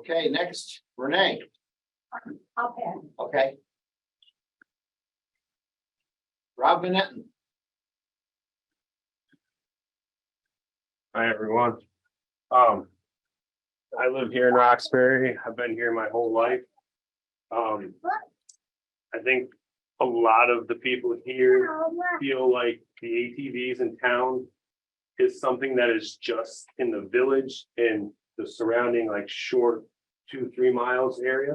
Okay, next, Renee. I'll pass. Okay. Rob Vinetton. Hi, everyone. I live here in Roxbury. I've been here my whole life. I think a lot of the people here feel like the ATVs in town is something that is just in the village and the surrounding like short 2-3 miles area.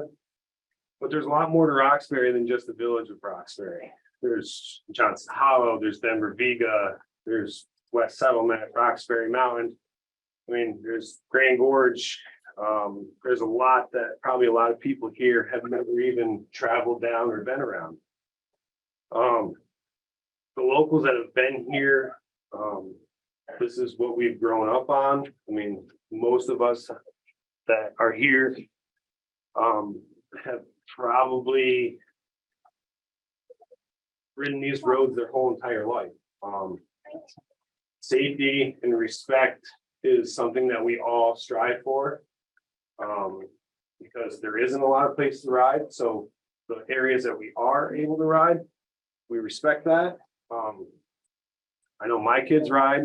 But there's a lot more to Roxbury than just the village of Roxbury. There's Johnson Hollow, there's Denver Vega, there's West Settlement, Roxbury Mountain. I mean, there's Grand Gorge. There's a lot that probably a lot of people here have never even traveled down or been around. The locals that have been here, this is what we've grown up on. I mean, most of us that are here have probably ridden these roads their whole entire life. Safety and respect is something that we all strive for, because there isn't a lot of places to ride. So the areas that we are able to ride, we respect that. I know my kids ride,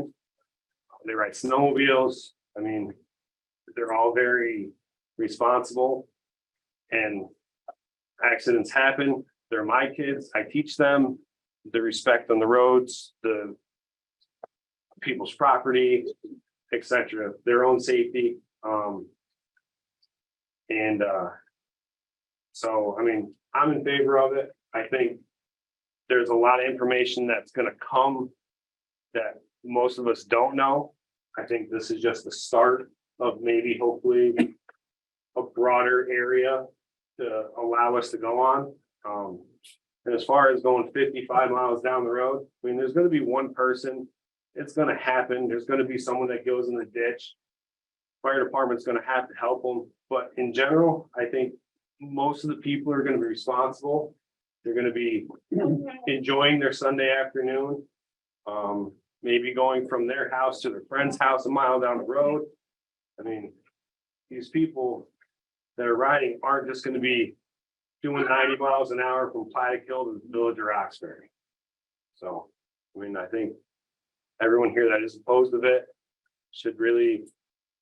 they ride snowmobiles. I mean, they're all very responsible, and accidents happen. They're my kids. I teach them the respect on the roads, the people's property, etc., their own safety. So I mean, I'm in favor of it. I think there's a lot of information that's going to come that most of us don't know. I think this is just the start of maybe hopefully a broader area to allow us to go on. And as far as going 55 miles down the road, I mean, there's going to be one person. It's going to happen. There's going to be someone that goes in the ditch. Fire department's going to have to help them. But in general, I think most of the people are going to be responsible. They're going to be enjoying their Sunday afternoon. Maybe going from their house to their friend's house a mile down the road. I mean, these people that are riding aren't just going to be doing 90 miles an hour from Plattekill to the village of Roxbury. So, I mean, I think everyone here that is opposed to it should really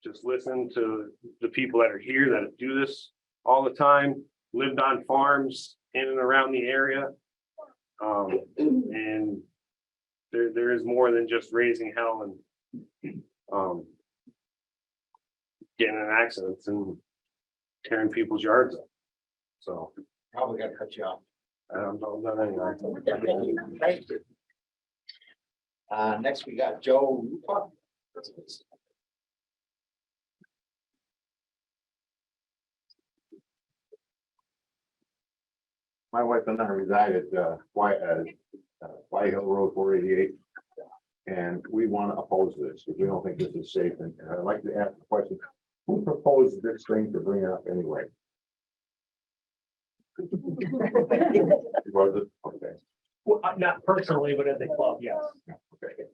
just listen to the people that are here that do this all the time, lived on farms in and around the area. And there is more than just raising hell and getting in accidents and tearing people's yards up. So Probably got to cut you off. I don't know that anyway. Thank you. Next we got Joe Rupa. My wife and I reside at White Hill Road 488. And we want to oppose this because we don't think this is safe. And I'd like to ask the question, who proposed this thing to bring it up anyway? Was it? Okay. Well, not personally, but at the club, yes. Okay.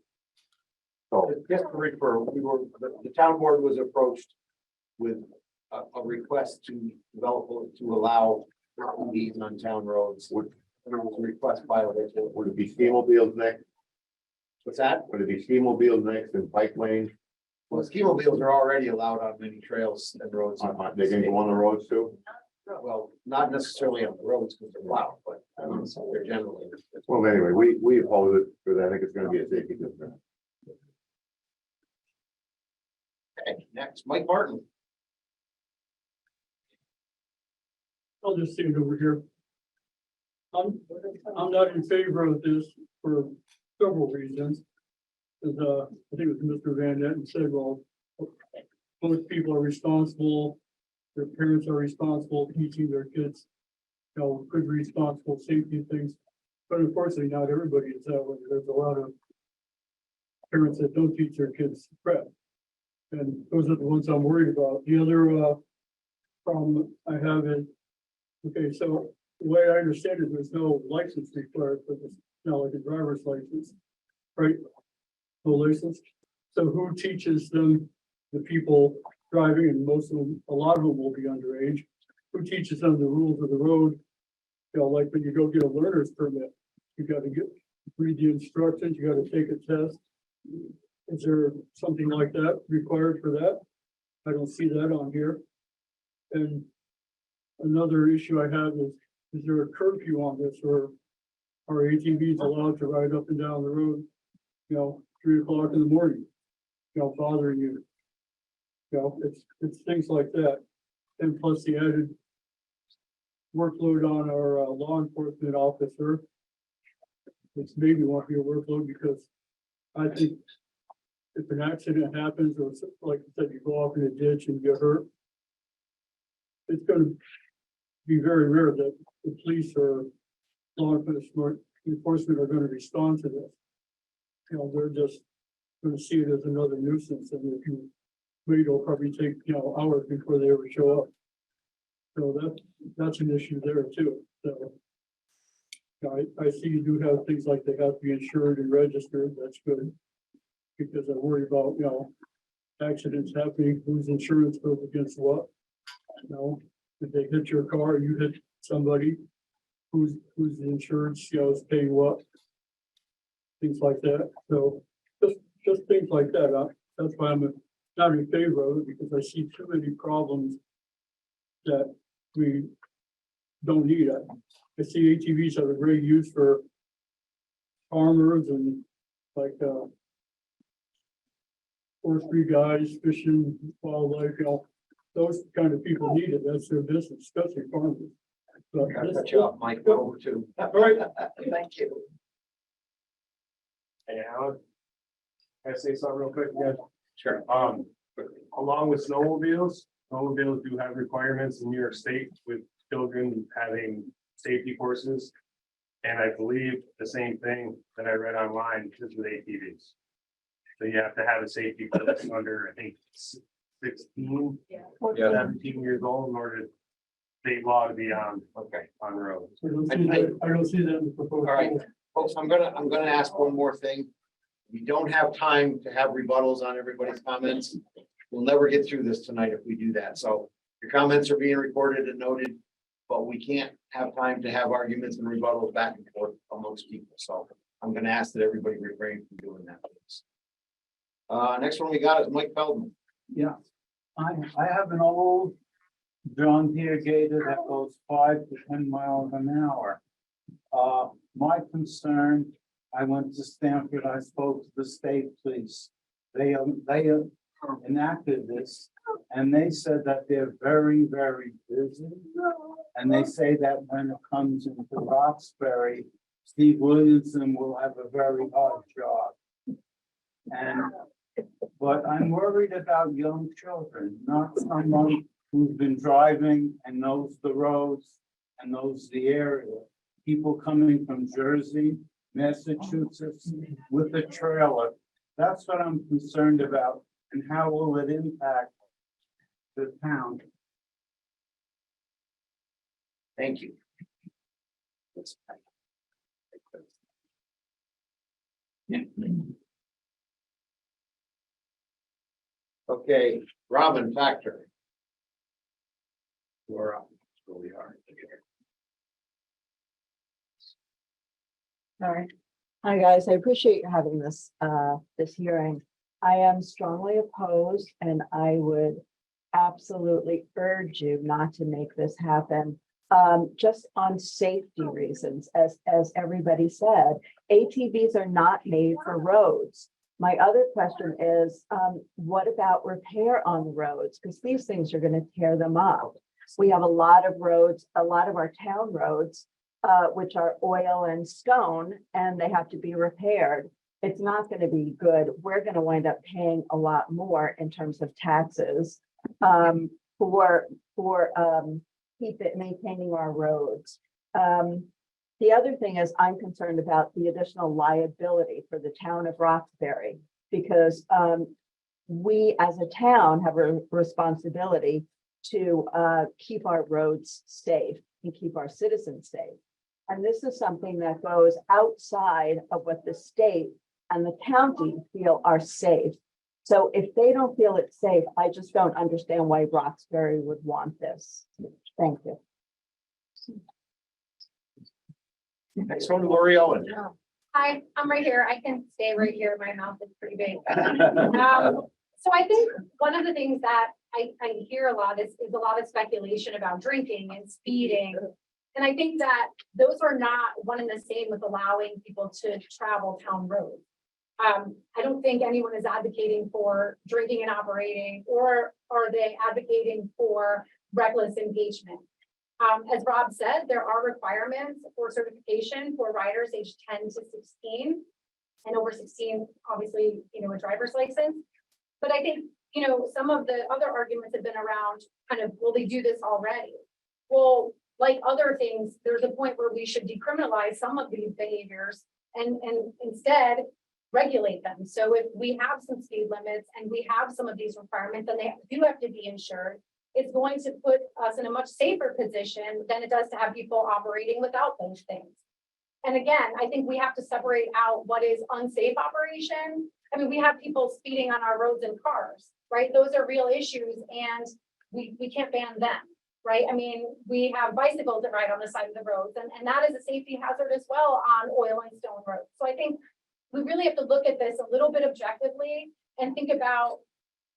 So Just to refer, the town board was approached with a request to develop, to allow these on town roads. would There was a request filed. it be ski-mobiles next? What's that? Would it be ski-mobiles next and bike lanes? Well, ski mobiles are already allowed on many trails and roads. They can go on the roads too? Well, not necessarily on the roads because they're loud, but they're generally. Well, anyway, we oppose it because I think it's going to be a safety concern. Okay, next, Mike Martin. I'll just see it over here. I'm not in favor of this for several reasons. Because I think it was Mr. Van Etten said, well, most people are responsible, their parents are responsible teaching their kids, you know, good responsible safety things. But unfortunately, not everybody is that way. There's a lot of parents that don't teach their kids prep. And those are the ones I'm worried about. The other problem I have is, okay, so the way I understand it, there's no license required for this, not like a driver's license, right? No license. So who teaches them, the people driving, and most of them, a lot of them will be underage. Who teaches them the rules of the road? You know, like when you go get a learner's permit, you gotta read the instructions, you gotta take a test. Is there something like that required for that? I don't see that on here. And another issue I have is there a curfew on this, or are ATVs allowed to ride up and down the road, 3 o'clock in the morning? Bothering you. It's things like that. And plus the added workload on our law enforcement officer. It's maybe won't be a workload, because I think if an accident happens, or like I said, you go off in a ditch and get hurt, it's gonna be very rare that the police or law enforcement are gonna respond to this. They're just gonna see it as another nuisance, and if you wait, it'll probably take, hours before they ever show up. So that's an issue there too. So I see you do have things like they have to be insured and registered. That's good. Because I worry about, accidents happening, whose insurance goes against what. If they hit your car, you hit somebody, whose insurance, is paying what. Things like that. So just things like that. That's why I'm not in favor of it, because I see too many problems that we don't need. I see ATVs have a great use for farmers and like forestry guys, fishing, wildlife, those kind of people need it. That's their business, especially farmers. But Gotta this- cut you off, Mike, over too. All right. Thank you. Hey, Alan. Can I say something real quick again? Sure. Along with snowmobiles do have requirements in New York State with children having safety courses. And I believe the same thing that I read online is with ATVs. So you have to have a safety course under, I think, 16, Yeah. 17 years old in order to state law to be on roads. I don't see that in the proposal. All right. Folks, I'm gonna ask one more thing. We don't have time to have rebuttals on everybody's comments. We'll never get through this tonight if we do that. So your comments are being recorded and noted, but we can't have time to have arguments and rebuttals back and forth amongst people. So I'm gonna ask that everybody refrain from doing that. Please. Next one we got is Mike Feldman. Yeah, I have an old John Deere Gator that goes 5 to 10 miles an hour. My concern, I went to Stanford, I spoke to the state police. They enacted this, and they said that they're very, very busy. And they say that when it comes into Roxbury, Steve Williamson will have a very hard job. But I'm worried about young children, not someone who's been driving and knows the roads and knows the area. People coming from Jersey, Massachusetts with a trailer. That's what I'm concerned about. And how will it impact the town? Thank you. Okay, Robin Factor. We're up. Where we are. All right. Hi, guys. I appreciate you having this hearing. I am strongly opposed, and I would absolutely urge you not to make this happen. Just on safety reasons, as everybody said, ATVs are not made for roads. My other question is, what about repair on the roads? Because these things are going to tear them up. We have a lot of roads, a lot of our town roads, which are oil and stone, and they have to be repaired. It's not going to be good. We're going to wind up paying a lot more in terms of taxes for maintaining our roads. The other thing is I'm concerned about the additional liability for the town of Roxbury, because we as a town have a responsibility to keep our roads safe and keep our citizens safe. And this is something that goes outside of what the state and the county feel are safe. So if they don't feel it's safe, I just don't understand why Roxbury would want this. Thank you. Next one, Lori Owen. Hi, I'm right here. I can stay right here. My mouth is pretty big. So I think one of the things that I hear a lot is a lot of speculation about drinking and speeding. And I think that those are not one and the same with allowing people to travel town roads. I don't think anyone is advocating for drinking and operating, or are they advocating for reckless engagement? As Rob said, there are requirements for certification for riders aged 10 to 16 and over 16, obviously, a driver's license. But I think, some of the other arguments have been around kind of, will they do this already? Well, like other things, there's a point where we should decriminalize some of these behaviors and instead regulate them. So if we have some speed limits and we have some of these requirements, and they do have to be insured, it's going to put us in a much safer position than it does to have people operating without those things. And again, I think we have to separate out what is unsafe operation. I mean, we have people speeding on our roads in cars, right? Those are real issues, and we can't ban them, right? I mean, we have bicycles that ride on the side of the roads, and that is a safety hazard as well on oil and stone roads. So I think we really have to look at this a little bit objectively and think about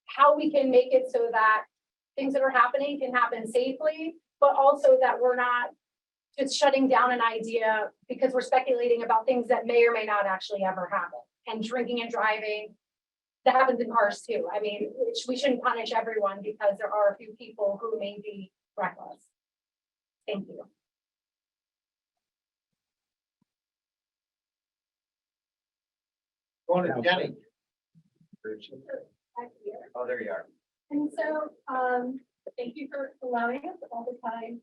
how we can make it so that things that are happening can happen safely, but also that we're not just shutting down an idea because we're speculating about things that may or may not actually ever happen. And drinking and driving, that happens in cars too. I mean, we shouldn't punish everyone because there are a few people who may be reckless. Thank you. Going to Jenny. Back here. Oh, there you are. And so, thank you for allowing us all the time.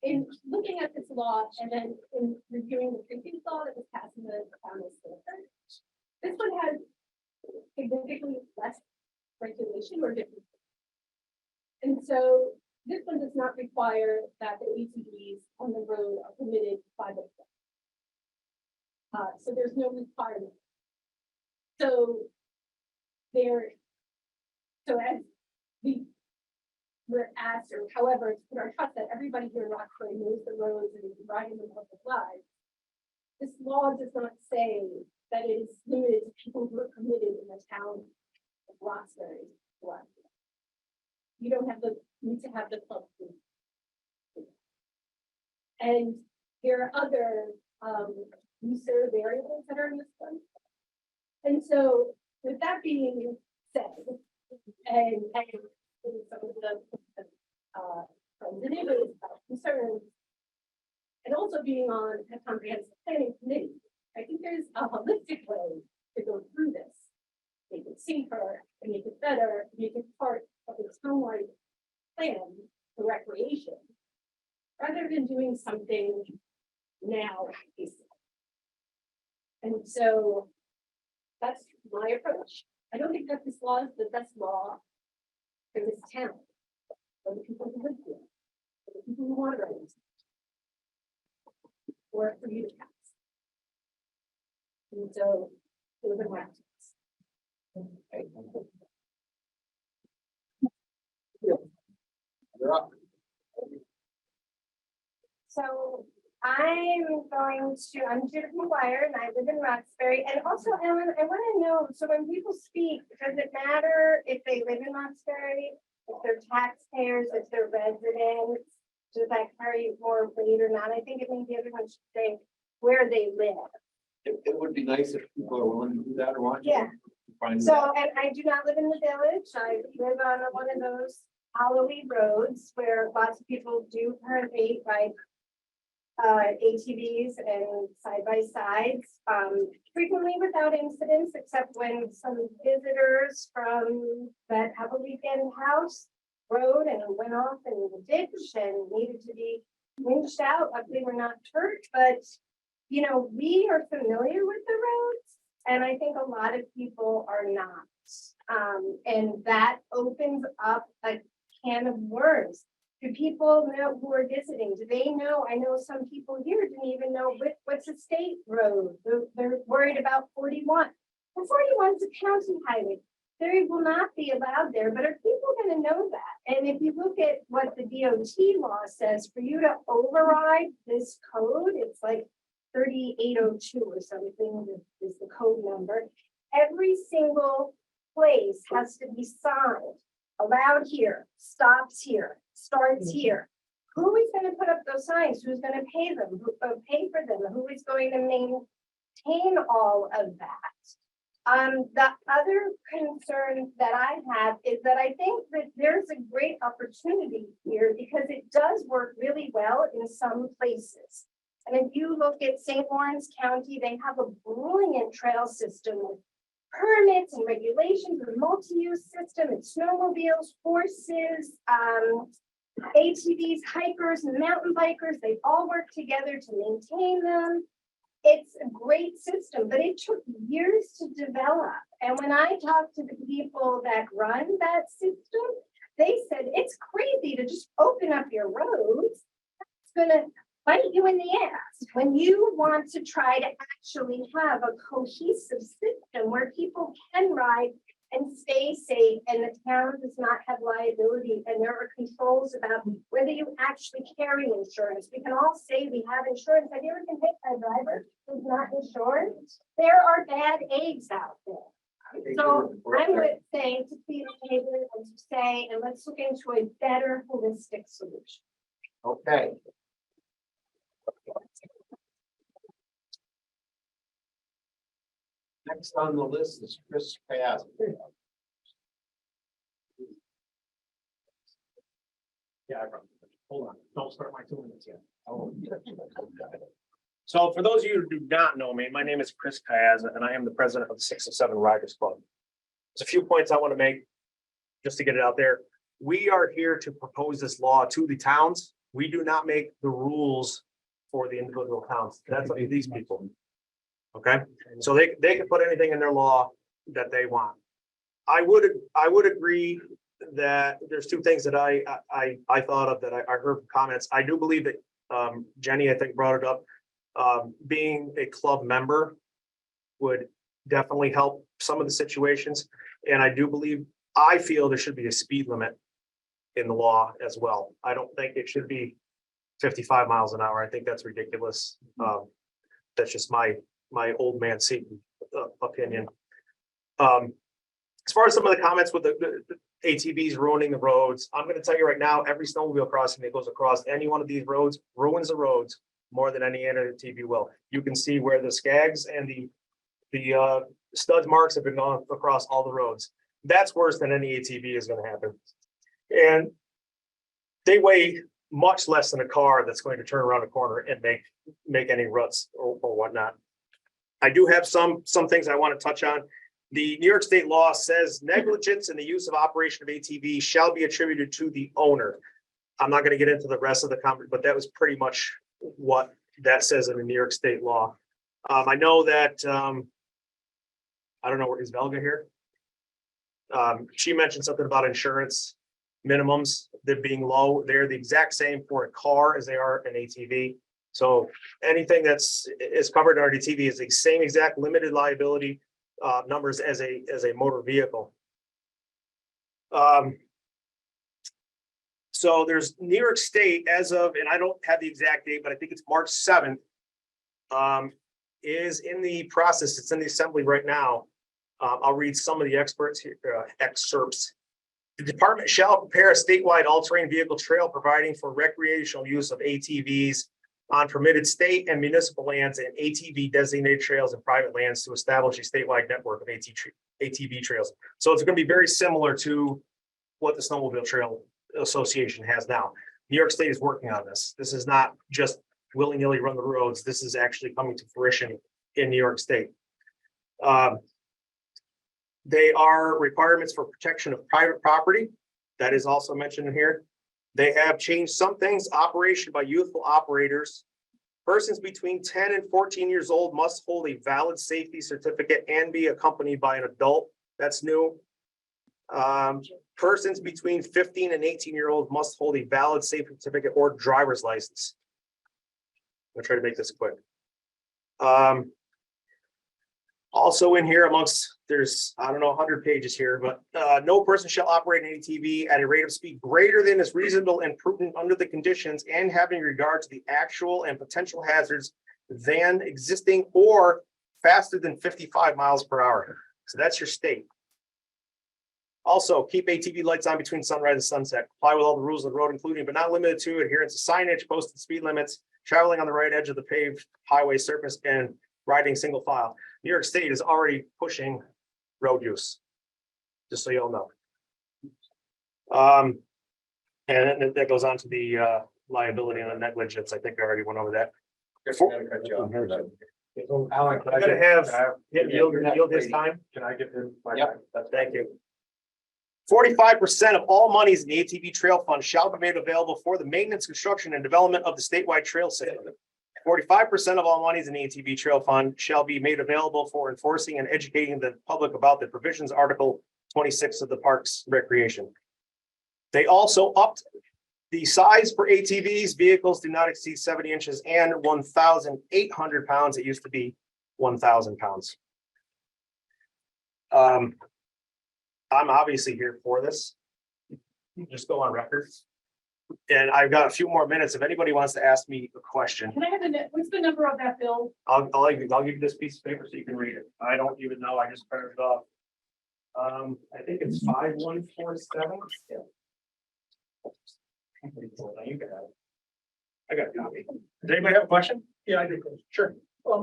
In looking at this law and then in reviewing the previous law that was passed in the town of Stanford, this one has significantly less regulation or different. And so this one does not require that the ATVs on the road are permitted by the law. So there's no requirement. So as we were asked, or however, it's put our trust that everybody here in Roxbury knows the roads and is riding them public lives. This law does not say that it is limited to people who are permitted in the town of Roxbury. You don't need to have the club. And there are other user variables that are in this one. And so with that being said, and some of the neighbors concerns, and also being on a comprehensive planning committee, I think there's a holistic way to go through this. Make it safer, and make it better, make it part of the townwide plan for recreation, rather than doing something now. And so that's my approach. I don't think that this law is the best law for this town, for the people who live here, for the people who want to rent, or for you to pass. And so, those are my You're up. So I'm Judith McGuire and I live in Roxbury. And also, Ellen, I want to know, so when people speak, does it matter if they live in Roxbury, if they're taxpayers, if they're residents? Does that carry more weight or not? I think it maybe everyone should say where they live. It would be nice if people are willing to do that or want to. Yeah. Find So, that. and I do not live in the village. I live on one of those hollowy roads where lots of people do currently ride ATVs and side-by-sides, frequently without incidents, except when some visitors from that have a weekend house rode and went off in the ditch and needed to be winched out. Luckily, we're not hurt, but we are familiar with the roads, and I think a lot of people are not. And that opens up a can of worms. Do people know who are visiting? Do they know? I know some people here didn't even know what's a state road. They're worried about 41. And 41 is a county highway. they will not be allowed there, but are people gonna know that? And if you look at what the DOT law says, for you to override this code, it's like 3802 or something is the code number. Every single place has to be signed, allowed here, stops here, starts here. Who is gonna put up those signs? Who's gonna pay them? Pay for them? Who is going to maintain all of that? The other concern that I have is that I think that there's a great opportunity here because it does work really well in some places. And if you look at St. Lawrence County, they have a brilliant trail system with permits and regulations, a multi-use system, and snowmobiles, horses, ATVs, hikers, and mountain bikers. They all work together to maintain them. It's a great system, but it took years to develop. And when I talked to the people that run that system, they said it's crazy to just open up your roads. It's gonna bite you in the ass when you want to try to actually have a cohesive system where people can ride and stay safe and the town does not have liability and there are controls about whether you actually carry insurance. We can all say we have insurance. Have you ever been hit by a driver who's not insured? There are bad eggs out there. So I would say to be table and to say, and let's look into a better holistic solution. Okay. Next on the list is Chris Pass. Yeah, hold on, don't start my 2 minutes yet. Oh. So for those of you who do not know me, my name is Chris Paz, and I am the president of the 607 Riders Club. There's a few points I want to make just to get it out there. We are here to propose this law to the towns. We do not make the rules for the individual towns. That's up to these people. Okay, so they can put anything in their law that they want. I would agree that there's two things that I thought of that I heard from comments. I do believe that Jenny, I think, brought it up. Being a club member would definitely help some of the situations. And I feel there should be a speed limit in the law as well. I don't think it should be 55 miles an hour. I think that's ridiculous. That's just my old man Seton opinion. As far as some of the comments with the ATVs ruining the roads, I'm going to tell you right now, every snowmobile crossing that goes across any one of these roads ruins the roads more than any other ATV will. You can see where the skags and the stud marks have been gone across all the roads. That's worse than any ATV is going to happen. And they weigh much less than a car that's going to turn around a corner and make any ruts or whatnot. I do have some things I want to touch on. The New York State law says negligence in the use of operation of ATV shall be attributed to the owner. I'm not going to get into the rest of the comment, but that was pretty much what that says in the New York State law. I know that, I don't know where is Velga here. She mentioned something about insurance minimums, that being low. They're the exact same for a car as they are an ATV. So anything is covered under ATV is the same exact limited liability numbers as a motor vehicle. So there's New York State as of, and I don't have the exact date, but I think it's March 7th, is in the process. It's in the assembly right now. I'll read some of the excerpts. The department shall prepare a statewide all-terrain vehicle trail providing for recreational use of ATVs on permitted state and municipal lands and ATV designated trails and private lands to establish a statewide network of ATV trails. So it's going to be very similar to what the Snowmobile Trail Association has now. New York State is working on this. This is not just willy-nilly run the roads. This is actually coming to fruition in New York State. They are requirements for protection of private property. That is also mentioned in here. They have changed some things. Operation by youthful operators. Persons between 10 and 14 years old must hold a valid safety certificate and be accompanied by an adult. That's new. Persons between 15 and 18-year-old must hold a valid safety certificate or driver's license. I'm gonna try to make this quick. Also in here amongst, there's, I don't know, 100 pages here, but no person shall operate an ATV at a rate of speed greater than is reasonable and prudent under the conditions and having regard to the actual and potential hazards than existing or faster than 55 miles per hour. So that's your state. Also, keep ATV lights on between sunrise and sunset. Comply with all the rules of the road, including but not limited to adherence to signage, posted speed limits, traveling on the right edge of the paved highway surface, and riding single file. New York State is already pushing road use, just so you all know. And then that goes on to the liability and the negligence. I think I already went over that. Alan, I'm gonna have yield this time. Can I get him? Yep. Thank you. 45% of all monies in the ATV Trail Fund shall be made available for the maintenance, construction, and development of the statewide trail system. 45% of all monies in the ATV Trail Fund shall be made available for enforcing and educating the public about the provisions, Article 26 of the Parks Recreation. They also upped the size for ATVs. Vehicles do not exceed 70 inches and 1,800 pounds. It used to be 1,000 pounds. I'm obviously here for this. Just go on record. And I've got a few more minutes. If anybody wants to ask me a question, Can I have what's the number of that bill? I'll give you this piece of paper so you can read it. I don't even know. I just printed it off. I think it's 5147. You can have it. I got a copy. Does anybody have a question? Yeah, I do. Sure.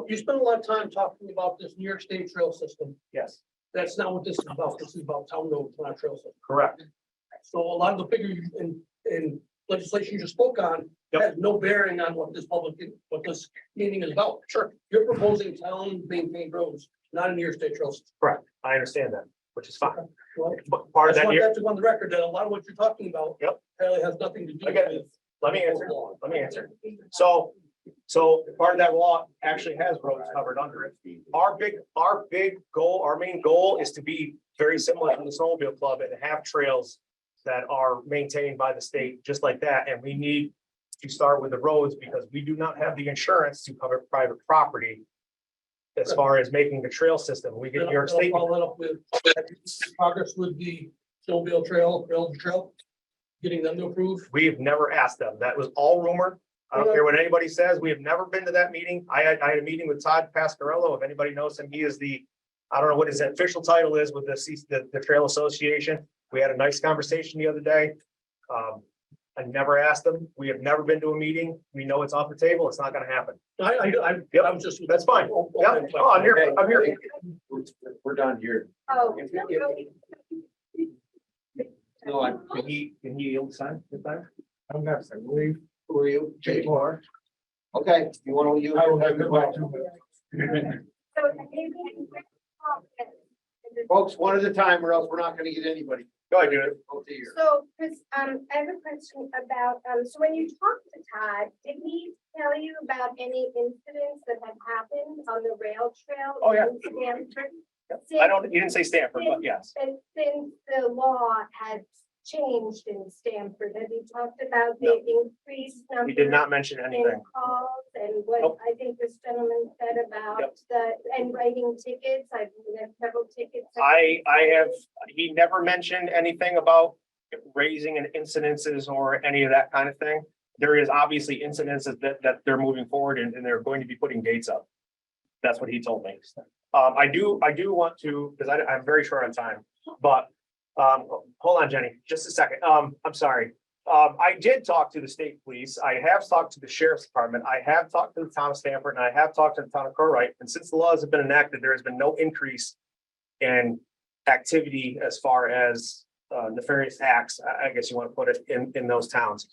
You spent a lot of time talking about this New York State trail system. Yes, That's not what this is about. This is about town roads, not trail system. correct. So a lot of the figures in legislation you just spoke on Yep. has no bearing on what this meeting is about. Sure, you're proposing town maintained roads, not a New York State trail system. Correct. I understand that, which is fine. Well, But part I of just that want here, that to go on the record that a lot of what you're talking about. Yep. Really has nothing to do I get it. with. let me answer. Let me answer. So part of that law actually has roads covered under it. Our big goal, our main goal is to be very similar to the snowmobile club and have trails that are maintained by the state, just like that. And we need to start with the roads because we do not have the insurance to cover private property as far as making the trail system. We get New York State. Follow that up with progress with the snowmobile trail, rail trail, getting them to approve. We've never asked them. That was all rumor. I don't care what anybody says. We have never been to that meeting. I had a meeting with Todd Pascarello. If anybody knows him, he is I don't know what his official title is with the Trail Association. We had a nice conversation the other day. I never asked them. We have never been to a meeting. We know it's off the table. It's not gonna happen. I was just. That's fine. Yeah, oh, I'm here. I'm here. We're done here. Oh. No, Can he yield sign this time? I'm next, I believe. who are you? Jay Moore. Okay, you want to, I will have the question. So maybe. folks, one at a time or else we're not gonna get anybody. Go ahead, Judith. Oh, dear. So, Chris, I have a question about, so when you talked to Todd, did he tell you about any incidents that had happened on the rail trail? Oh, yeah. in Stamford? You didn't say Stanford, but yes. Since the law had changed in Stamford, have you talked about the increased number? He did not mention anything. in calls and what Nope. I think this gentleman said about Yep. and writing tickets, I've had several tickets. He never mentioned anything about raising an incidences or any of that kind of thing. There is obviously incidences that they're moving forward and they're going to be putting gates up. That's what he told me. I do want to, because I'm very short on time, but hold on, Jenny, just a second. I'm sorry. I did talk to the state police. I have talked to the sheriff's department. I have talked to the town of Stamford and I have talked to the town of Crowright. And since the laws have been enacted, there has been no increase in activity as far as nefarious acts, I guess you want to put it in those towns.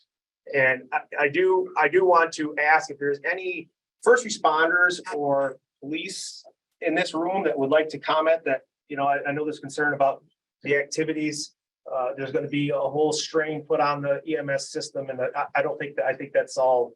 And I do want to ask if there's any first responders or police in this room that would like to comment that, I know there's concern about the activities. There's going to be a whole strain put on the EMS system. And I think that's all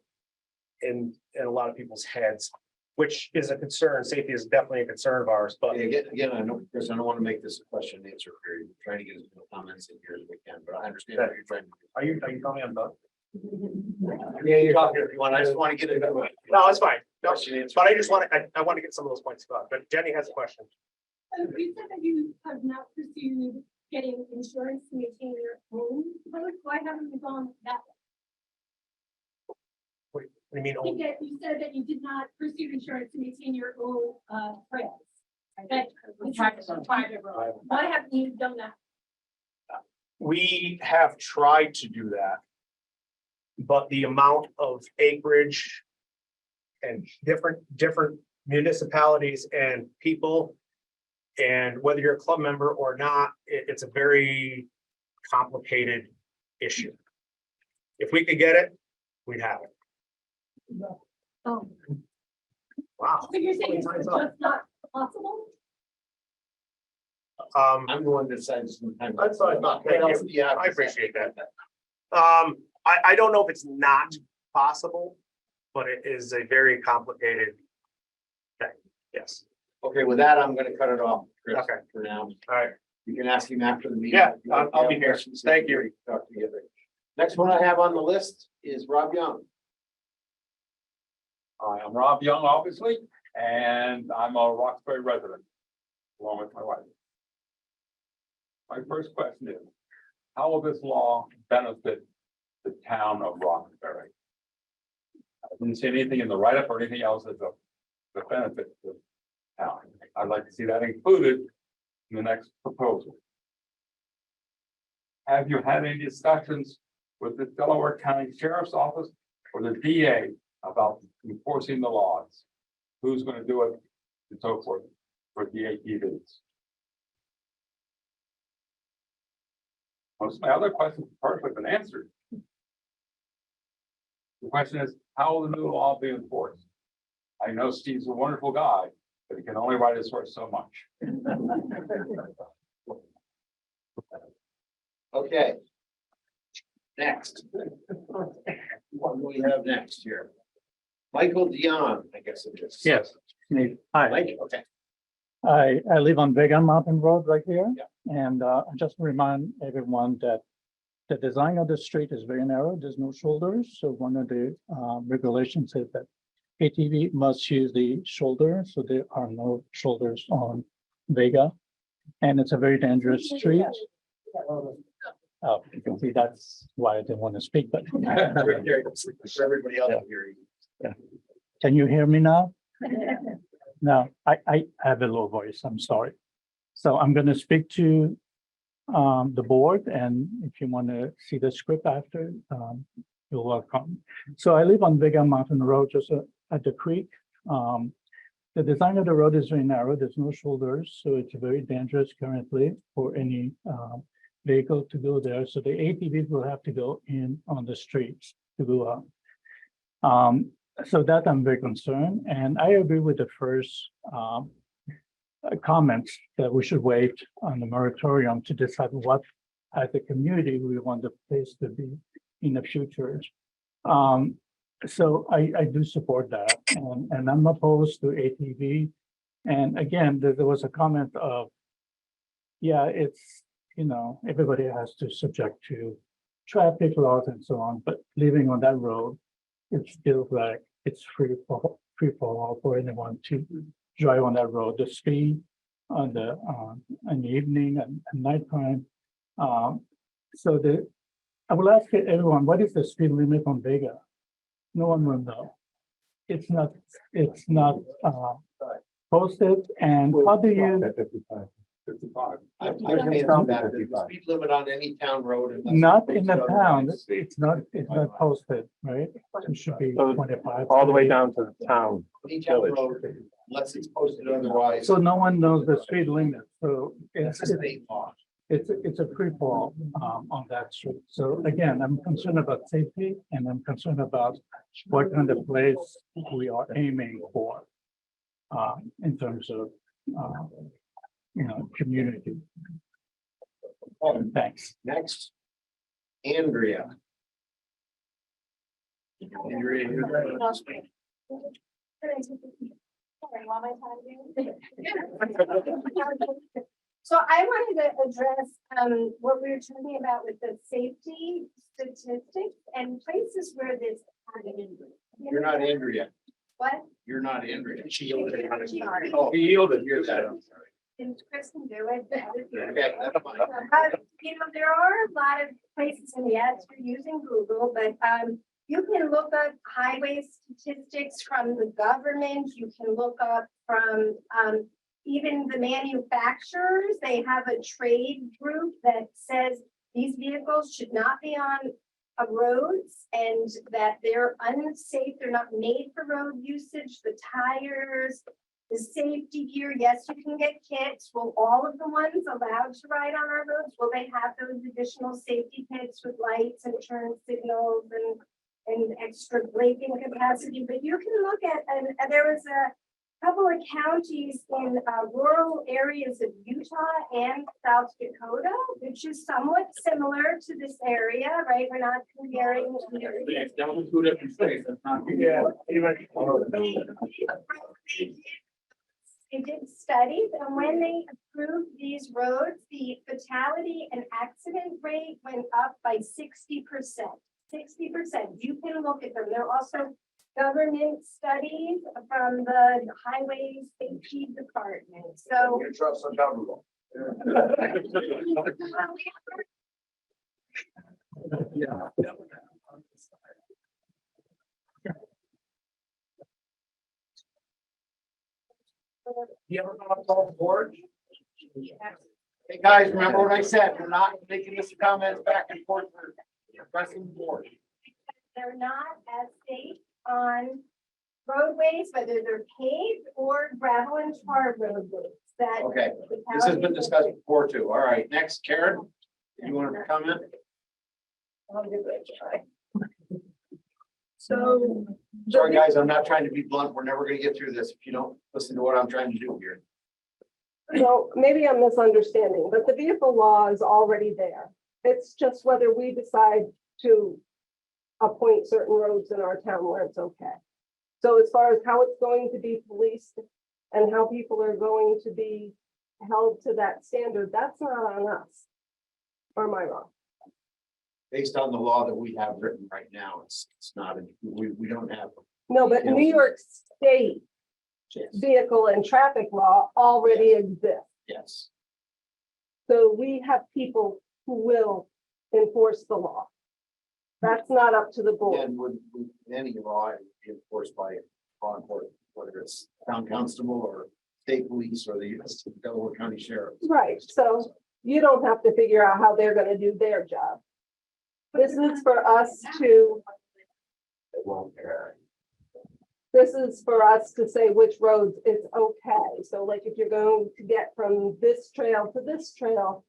in a lot of people's heads, which is a concern. Safety is definitely a concern of ours, but Again, I know, Chris, I don't want to make this a question and answer period. We're trying to get as many comments in here as we can, but I understand what you're trying to do. are you telling me I'm done? Yeah, you're talking if you want. I just want to get it. No, it's fine. No, Question answered. but I just want to, I want to get some of those points across. But Jenny has a question. You said that you have not pursued getting insurance to maintain your own road. Why haven't you gone that What do you mean? way? You said that you did not pursue insurance to maintain your own trails. That private road. Why haven't you done that? We have tried to do that. But the amount of acreage and different municipalities and people, and whether you're a club member or not, it's a very complicated issue. If we could get it, we'd have it. Oh, Wow. so you're saying it's just not possible? I'm the one that says sometimes. That's fine. What Thank else you. do you have to I say? appreciate that. I don't know if it's not possible, but it is a very complicated thing. Yes. Okay, with that, I'm gonna cut it off, Chris, Okay. for now. All right. You can ask him after the meeting. Yeah, If you have I'll be here. questions, Thank you. Talk together. Next one I have on the list is Rob Young. Hi, I'm Rob Young, obviously, and I'm a Roxbury resident, along with my wife. My first question is, how will this law benefit the town of Roxbury? I didn't see anything in the write-up or anything else as the benefit to the town. I'd like to see that included in the next proposal. Have you had any discussions with the Delaware County Sheriff's Office or the DA about enforcing the laws? Who's going to do it and so forth for the ATVs? Most of my other questions have perfectly been answered. The question is, how will the new law be enforced? I know Steve's a wonderful guy, but he can only ride his horse so much. Okay. Next. What do we have next here? Michael Dion, I guess it is. Yes, me. Hi, Mike, okay. I live on Vega Mountain Road right here. And I just remind everyone that the design of the street is very narrow. There's no shoulders. So one of the regulations is that ATV must use the shoulder. So there are no shoulders on Vega. And it's a very dangerous street. Oh, you can see that's why I didn't want to speak, but For everybody else to hear you. can you hear me now? No, I have a low voice, I'm sorry. So I'm gonna speak to the board, and if you want to see the script after, you're welcome. So I live on Vega Mountain Road, just at the creek. The design of the road is very narrow, there's no shoulders, so it's very dangerous currently for any vehicle to go there. So the ATVs will have to go in on the streets to go up. So that I'm very concerned, and I agree with the first comments that we should wait on the moratorium to decide what as a community we want the place to be in the future. So I do support that, and I'm opposed to ATV. And again, there was a comment of, yeah, it's, you know, everybody has to subject to traffic laws and so on, but living on that road, it feels like it's free for all for anyone to drive on that road. The speed on the in the evening and nighttime. So I will ask everyone, what is the speed limit on Vega? No one will know. It's not posted. And how do you? 55. I've answered that. The speed limit on any town road. unless Not it's in the posted town, otherwise. it's not posted, right? It should be So 25. All the way down to the town. Any town road, unless it's posted otherwise. So no one knows the speed limit, so It's a state law. it's a free fall on that street. So again, I'm concerned about safety, and I'm concerned about what kind of place we are aiming for in terms of community. Thanks. Next. Andrea. Andrea, you're- So I wanted to address what we were talking about with the safety. statistics and places where this. You're not Andrea. What? You're not Andrea. She yielded. Sorry. Oh, He yielded. you're that. I'm sorry. And Chris can do it. Okay, that's fine. You know, there are a lot of places in the ads for using Google, but you can look up highway statistics from the government. You can look up from even the manufacturers. They have a trade group that says these vehicles should not be on roads and that they're unsafe. They're not made for road usage. The tires, the safety gear, yes, you can get kits. Will all of the ones allowed to ride on our roads? Will they have those additional safety kits with lights and turn signals and extra braking capacity? But you can look at, and there was a couple of counties in rural areas of Utah and South Dakota, which is somewhat similar to this area, right? We're not comparing. That was two different states, that's not. Yeah. They did studies, and when they approved these roads, the fatality and accident rate went up by 60%. 60%. You can look at them. There are also government studies from the Highway Safety Department. So. You trust the government. You ever gone up to the board? Hey, guys, remember what I said? We're not making this comments back and forth. We're pressing the board. They're not as safe on roadways, whether they're paved or gravel and tar roadways. That. Okay, this has been discussed before too. All right, next, Karen, you want to comment? So. Sorry, guys, I'm not trying to be blunt. We're never gonna get through this if you don't listen to what I'm trying to do here. So maybe I'm misunderstanding, but the vehicle law is already there. It's just whether we decide to appoint certain roads in our town where it's okay. So as far as how it's going to be policed and how people are going to be held to that standard, that's not on us. Or am I wrong? Based on the law that we have written right now, it's not, we don't have. No, but New York State vehicle and traffic law already exists. Yes, So we have people who will enforce the law. That's not up to the board. and with any law, it would be enforced by law enforcement, whether it's town constable or state police or the Delaware County Sheriff. Right, so you don't have to figure out how they're gonna do their job. This is for us to, this is for us to say which roads it's okay. So like if you're going to get from this trail to this trail,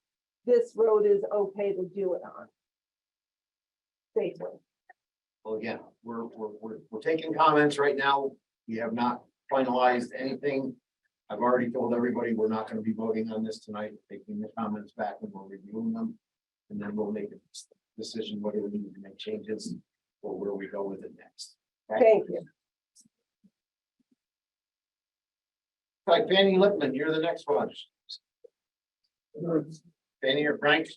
this road is okay to do it on. Safely. Well, again, we're taking comments right now. We have not finalized anything. I've already told everybody we're not gonna be voting on this tonight, taking the comments back and we're reviewing them. And then we'll make a decision whether we need to make changes or where we go with it next. Okay? Thank you. Like Fanny Lippman, you're the next one. Fanny or Frank?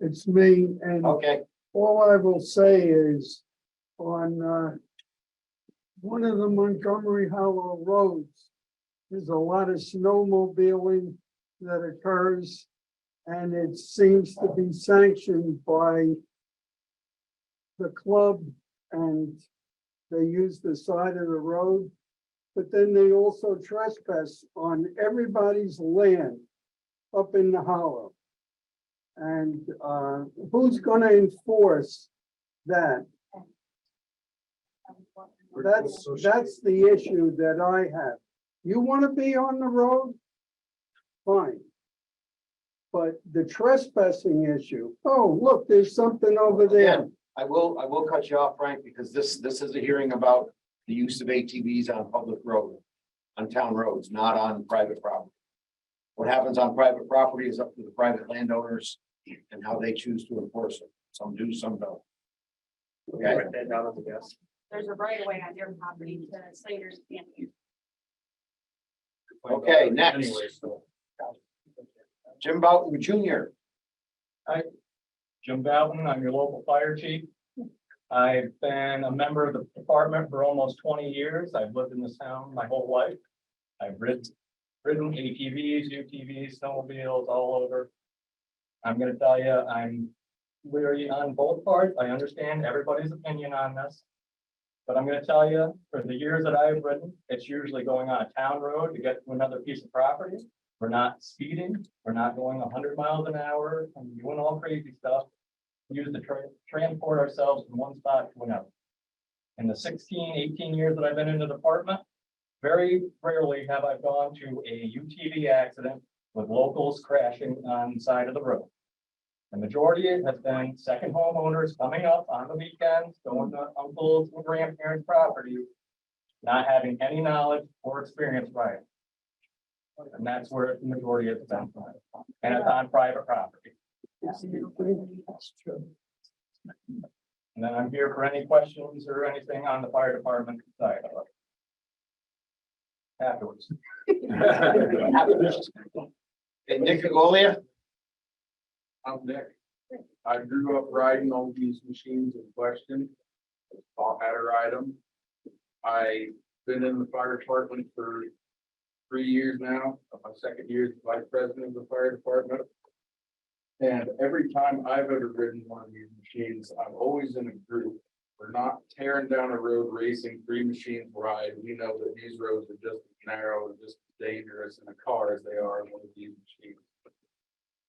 It's me, and Okay, all I will say is on one of the Montgomery Hollow roads, there's a lot of snowmobiling that occurs, and it seems to be sanctioned by the club, and they use the side of the road, but then they also trespass on everybody's land up in the hollow. And who's gonna enforce that? That's the issue that I have. You wanna be on the road? Fine. But the trespassing issue, oh, look, there's something over there. again, I will cut you off, Frank, because this is a hearing about the use of ATVs on public road, on town roads, not on private property. What happens on private property is up to the private landowners and how they choose to enforce it. Some do, some don't. Okay, Write that down as a guess. There's a right of way on your property to Slaters can't use. okay, next, Anyway, so. Jim Boughton Jr. Hi. Jim Bowden, I'm your local fire chief. I've been a member of the department for almost 20 years. I've lived in this town my whole life. I've ridden ATVs, UTVs, snowmobiles all over. I'm gonna tell you, I'm weary on both parts. I understand everybody's opinion on this. But I'm gonna tell you, for the years that I've ridden, it's usually going on a town road to get to another piece of property. We're not speeding, we're not going 100 miles an hour and doing all crazy stuff. We use to transport ourselves from one spot to another. In the 16, 18 years that I've been in the department, very rarely have I gone to a UTV accident with locals crashing on the side of the road. The majority has been second homeowners coming up on the weekends, going to uncles and grandparents' property, not having any knowledge or experience riding. And that's where the majority has been. And it's on private property. That's true. And then I'm here for any questions or anything on the fire department side of it. Afterwards. And Nick Golia? I'm Nick. I grew up riding all these machines in question. Taught how to ride them. I've been in the fire department for 3 years now. My second year as vice president of the fire department. And every time I've ever ridden one of these machines, I'm always in a group. We're not tearing down a road racing 3 machines wide. We know that these roads are just as narrow and just as dangerous in a car as they are in one of these machines.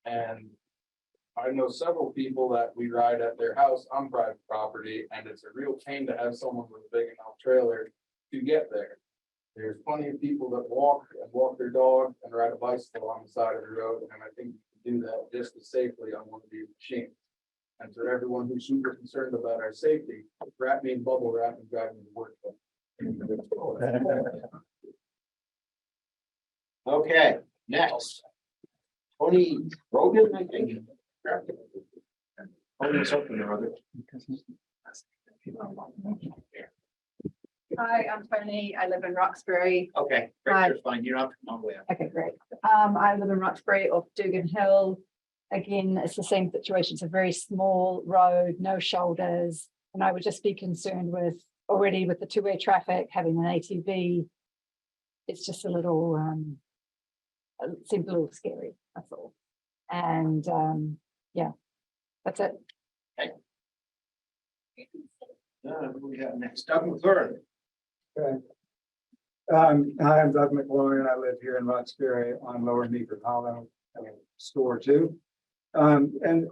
And I know several people that we ride at their house on private property, and it's a real pain to have someone with a big enough trailer to get there. There's plenty of people that walk their dog and ride a bicycle on the side of the road, and I think you can do that just as safely on one of these machines. And for everyone who's super concerned about our safety, wrap me in bubble wrap and drive me to work. Okay, next. Tony Rogan, I think. Tony something or other. Hi, I'm Tony. I live in Roxbury. Okay, Hi. Richard's fine. You don't have to come all the way up. Okay, great. I live in Roxbury off Dugan Hill. Again, it's the same situation. It's a very small road, no shoulders. And I would just be concerned with already with the two-way traffic, having an ATV. It's just a little, it seems a little scary, that's all. And yeah, that's it. Okay. Who we have next? Doug McLaurin. Okay. Hi, I'm Doug McLaurin. I live here in Roxbury on Lower Meeker Hollow, store 2. And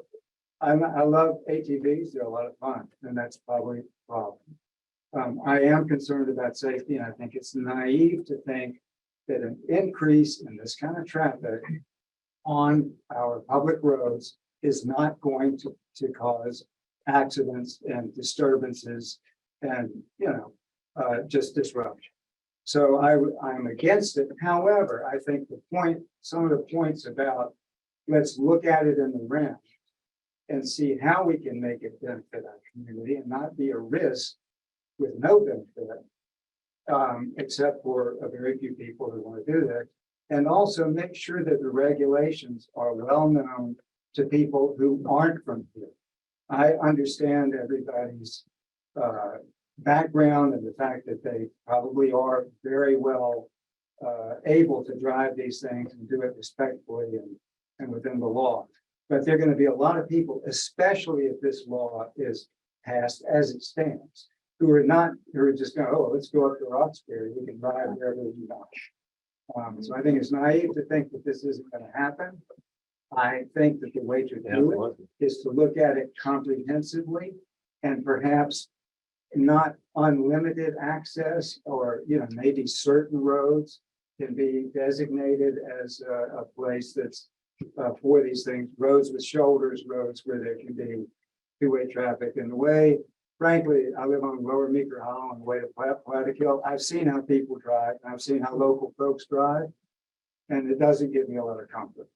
I love ATVs. They're a lot of fun, and that's probably the problem. I am concerned about safety, and I think it's naive to think that an increase in this kind of traffic on our public roads is not going to cause accidents and disturbances and, just disruption. So I'm against it. However, I think some of the points about let's look at it in the round and see how we can make it benefit our community and not be a risk with no benefit, except for a very few people who want to do that. And also make sure that the regulations are well known to people who aren't from here. I understand everybody's background and the fact that they probably are very well able to drive these things and do it respectfully and within the law. But there are going to be a lot of people, especially if this law is passed as it stands, who are just going, oh, let's go up to Roxbury, we can drive wherever we want. So I think it's naive to think that this isn't going to happen. I think that the way to do it is to look at it comprehensively and perhaps not unlimited access, or maybe certain roads can be designated as a place that's for these things, roads with shoulders, roads where there can be two-way traffic. And the way, frankly, I live on Lower Meeker Hollow on the way to Plattekill. I've seen how people drive, and I've seen how local folks drive, and it doesn't give me a lot of comfort.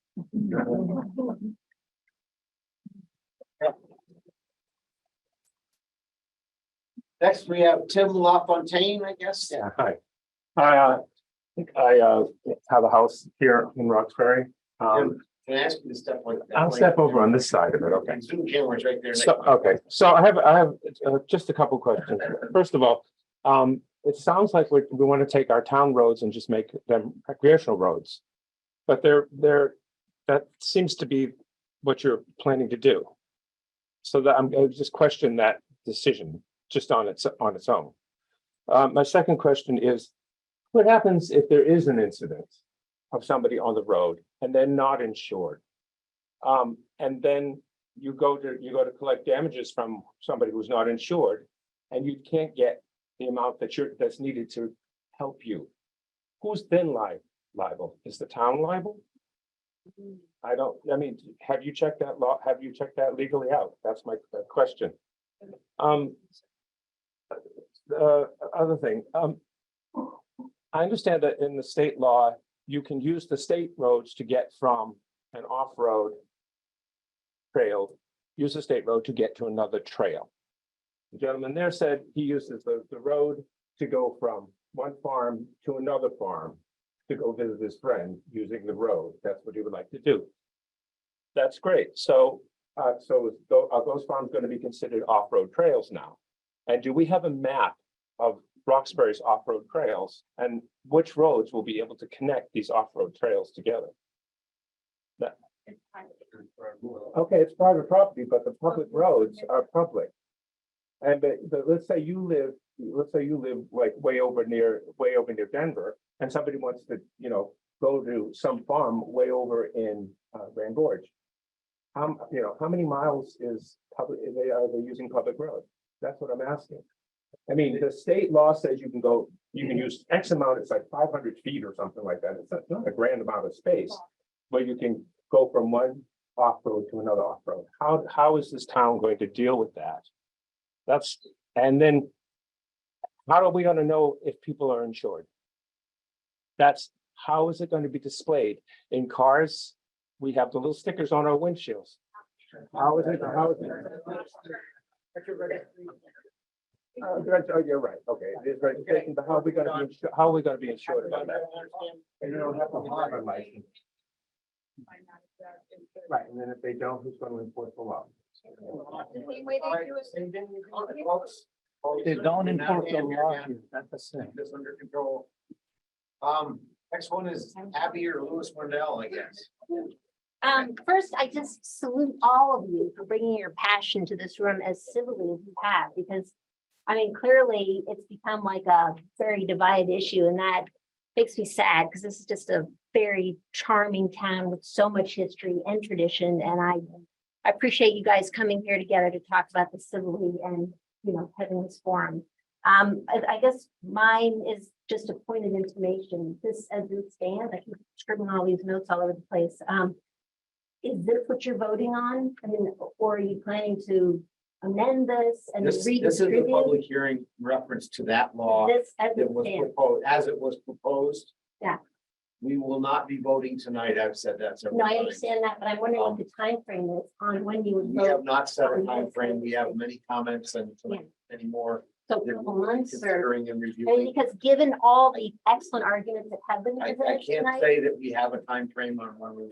Next, we have Tim LaFontaine, I guess. Yeah, hi. I have a house here in Roxbury. Can I ask you to step like that? I'll step over on this side of it, okay? Zoom camera's right there. So, okay, so I have just a couple questions. First of all, it sounds like we want to take our town roads and just make them recreational roads. But that seems to be what you're planning to do. So that I just question that decision just on its own. My second question is, what happens if there is an incident of somebody on the road and they're not insured? And then you go to collect damages from somebody who's not insured, and you can't get the amount that's needed to help you. Who's then liable? Is the town liable? I mean, have you checked that law? Have you checked that legally out? That's my question. The other thing, I understand that in the state law, you can use the state roads to get from an off-road trail, use the state road to get to another trail. The gentleman there said he uses the road to go from one farm to another farm to go visit his friend using the road. That's what he would like to do. That's great. So are those farms going to be considered off-road trails now? And do we have a map of Roxbury's off-road trails and which roads will be able to connect these off-road trails together? Okay, it's private property, but the public roads are public. And let's say you live like way over near Denver, and somebody wants to, go to some farm way over in Grand Gorge. How many miles is public? Are they using public road? That's what I'm asking. I mean, the state law says you can use X amount. It's like 500 feet or something like that. It's not a grand amount of space, but you can go from one off-road to another off-road. How is this town going to deal with that? And then how are we going to know if people are insured? How is it going to be displayed? In cars, we have the little stickers on our windshields. How is it? Oh, you're right. Okay, it is registration, but how are we going to be insured about that? And you don't have a harbor license. Right, and then if they don't, who's going to enforce the law? They don't enforce the law here. That's the same. This under control. Next one is Abby or Louis Wendell, I guess. First, I just salute all of you for bringing your passion to this room as civilly as you have, because I mean, clearly it's become like a very divided issue, and that makes me sad because this is just a very charming town with so much history and tradition. And I appreciate you guys coming here together to talk about this civilly and, having this forum. I guess mine is just a point of information. This, as it stands, I keep scribbling all these notes all over the place. Is this what you're voting on? I mean, or are you planning to amend this and This is a redistribute public hearing in reference to that law this as that it was stands? proposed, as it was proposed. Yeah. We will not be voting tonight. I've said that several No, I times. understand that, but I'm wondering what the time frame is on when you would We have vote. not set a on time this. frame. We have many comments and many more So a that couple we're months or, considering and I mean, reviewing. because given all the excellent arguments that have been I presented can't tonight. say that we have a time frame on when we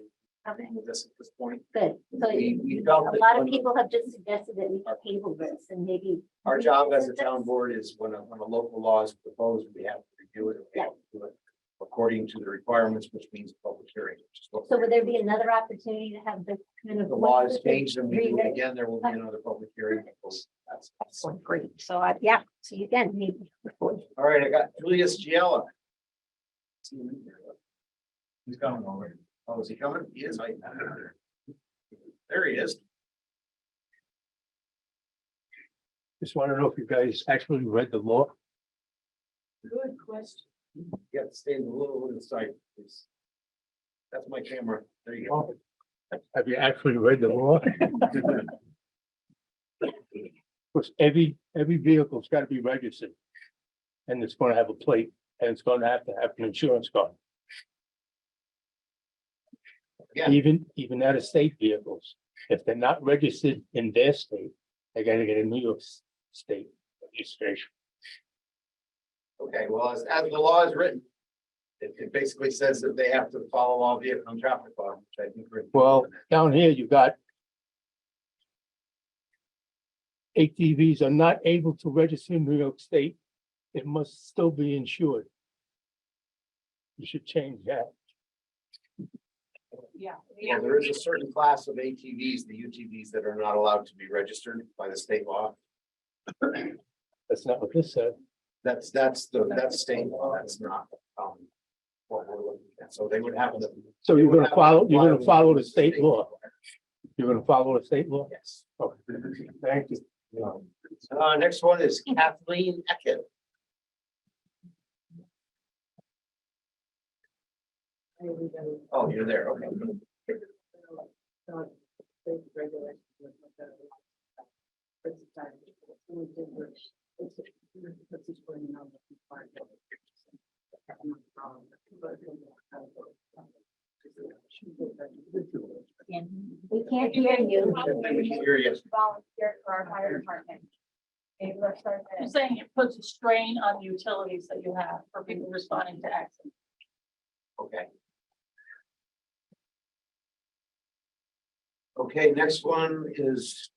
Okay, do this at this point. good. So We a felt that lot of when- people have just suggested that we table this and maybe. Our job as a revisit town this. board is when a local law is proposed, we have to review it. and we have to do it according to the requirements, which means public hearing. which is what So we're would there be another opportunity to have this kind of? The law has changed and we do it rewritten? again, there will be another public hearing. That's Excellent, great. So yeah, see you again, maybe. all right. I got Julius Giella. He's coming already. Oh, is he coming? He is. There he is. Just want to know if you guys actually read the law. Good question. You got to stand a little to the side, please. That's my camera. There you go. Have you actually read the law? Because every vehicle's got to be registered. And it's going to have a plate, and it's going to have an insurance card. Yeah. Even out of state vehicles, if they're not registered in their state, they got to get a New York State registration. Okay, well, as the law is written, It basically says that they have to follow all vehicle and traffic laws, which I think. we're- Well, down here you got ATVs are not able to register in New York State. It must still be insured. You should change that. Yeah. Well, there is a certain class of ATVs, the UTVs, that are not allowed to be registered by the state law. That's not what this said. That's state law, that's not, what we're looking at, so they would have to. So they you're would gonna have to follow, you're comply gonna with follow the state law. You're gonna follow the state law? Yes. Okay, thank you. Next one is Kathleen Eckett. Oh, you're there, okay. We can't hear you. We can hear you. Volunteer for our fire department. Okay, let's start I'm there. saying it puts a strain on the utilities that you have for people responding to accidents. Okay. Okay, next one is.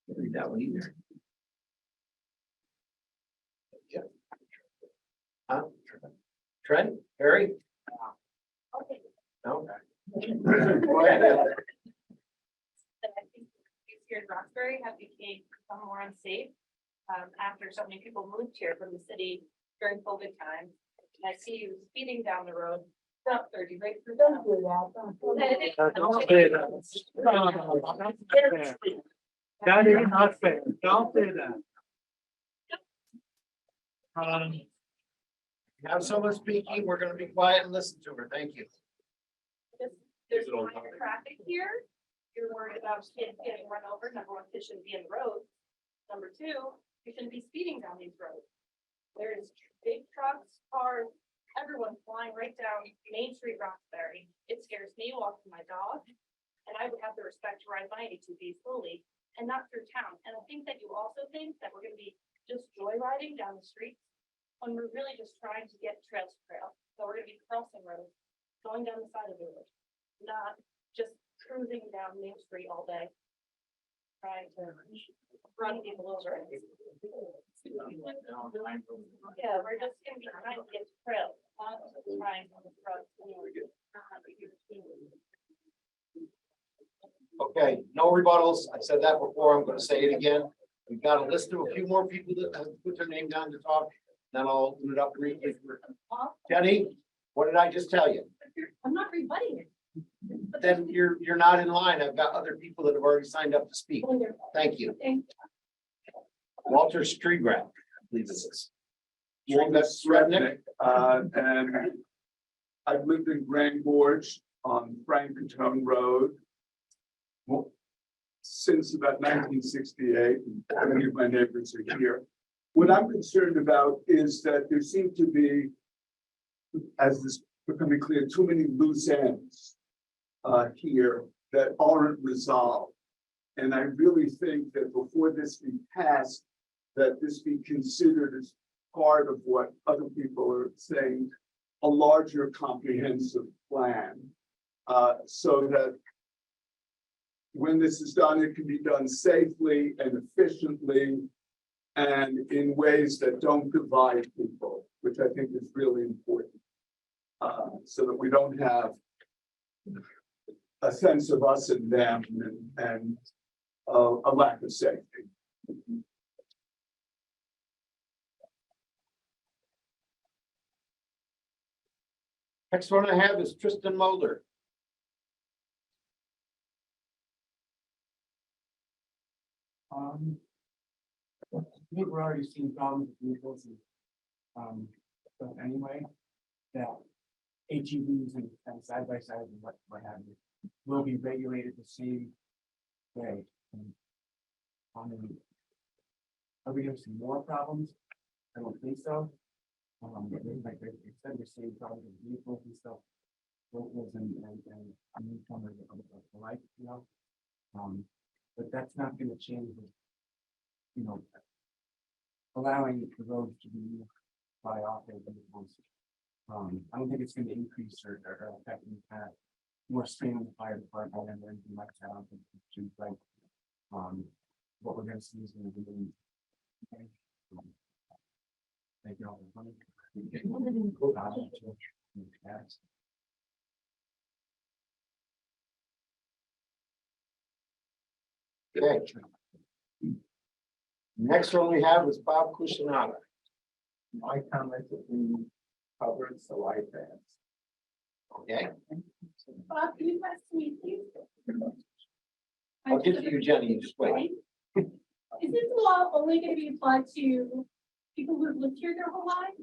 Can't read that one either. Yeah. Huh? Trent, Harry? Okay. No? Go ahead. That I think these here in Roxbury have become more unsafe. After so many people moved here from the city during COVID time. And I see you speeding down the road, not 30, right through. Don't do that. Don't say that. That is not fair. Don't say that. Have someone speaking, we're gonna be quiet and listen to her, thank you. There's a lot of traffic here. You're worried about kids getting run over. Number one, kids shouldn't be in the road. Number two, you shouldn't be speeding down these roads. There's big trucks, cars, everyone flying right down Main Street, Roxbury. It scares me walking my dog. And I would have the respect to ride my ATV slowly and not through town. And I think that you also think that we're gonna be just joyriding down the streets when we're really just trying to get trail to trail. So we're gonna be crossing roads, going down the side of the road, not just cruising down Main Street all day. Trying to run people over. Yeah, we're just gonna be trying to get to trail, not trying to cross. Okay, no rebuttals. I said that before. I'm gonna say it again. We've got a list of a few more people that have put their name down to talk. Then I'll open it up briefly. Jenny, what did I just tell you? I'm not rebutting it. Then you're not in line. I've got other people that have already signed up to speak. Thank you. Walter Streegraff, I believe this is. That's Rednick. And I've lived in Grand Gorge on Frankentone Road. Well, since about 1968, and many of my neighbors are here. What I'm concerned about is that there seem to be, as this becoming clear, too many loose ends here that aren't resolved. And I really think that before this be passed, that this be considered as part of what other people are saying, a larger comprehensive plan. So that when this is done, it can be done safely and efficiently and in ways that don't divide people, which I think is really important. So that we don't have a sense of us and them and a lack of safety. Next one I have is Tristan Mulder. I think we're already seeing problems with vehicles but anyway, that ATVs and side by side and what have you will be regulated the same way. Are we gonna see more problems? I don't think so. Like I said, we're seeing problems with vehicles and stuff. Locals and newcomers of the like, you know. But that's not gonna change the, you know, allowing the roads to be used by off-road vehicles I don't think it's gonna increase or affect the impact. More strain on the fire department and anything like that. I don't think it's too, like, what we're gonna see is gonna be. Okay. Thank you all for coming. Okay. Next one we have is Bob Cushionata. My comment that we covered, so I advance. Okay, Bob, can you pass to me, please? I'll give to you, Jenny, just wait. Is this law only gonna be applied to people who have lived here their whole life?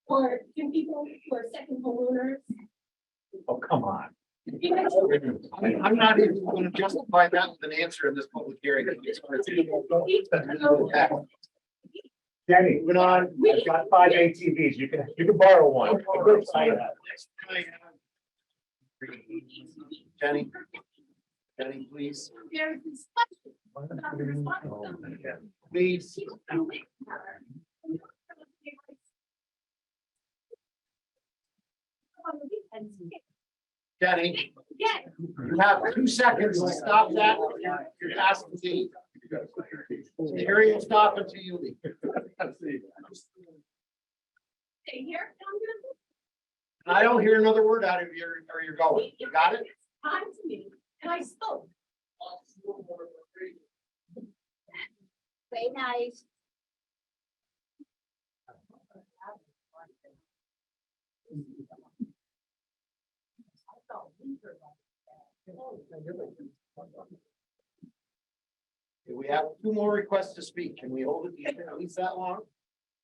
Or can people who are second homeowners? Oh, come on. I'm not even gonna justify that with an answer in this public hearing. Danny, Moving on. I've got 5 ATVs. You can borrow one. Jenny, please. There's this question about the responsibility. Please. People can live together. On the weekends. Jenny, Yeah. you have 2 seconds to stop that. You're asking me. The hearing will stop until you leave. Stay here. And I'm gonna. And I don't hear another word out of you or you're going. You got it? Time to me, and I spoke. Very nice. We have 2 more requests to speak. Can we hold it at least that long?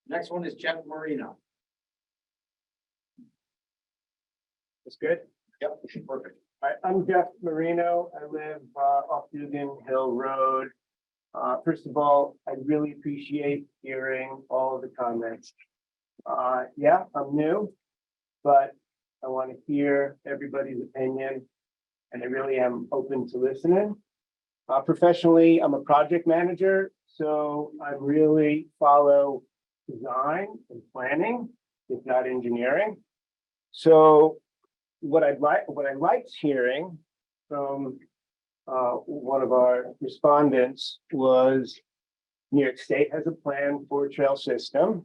Next one is Jeff Marino. It's good. Yep, perfect. Hi, I'm Jeff Marino. I live off Dugan Hill Road. First of all, I really appreciate hearing all of the comments. Yeah, I'm new, but I want to hear everybody's opinion, and I really am open to listening. Professionally, I'm a project manager, so I really follow design and planning, if not engineering. So what I liked hearing from one of our respondents was New York State has a plan for a trail system.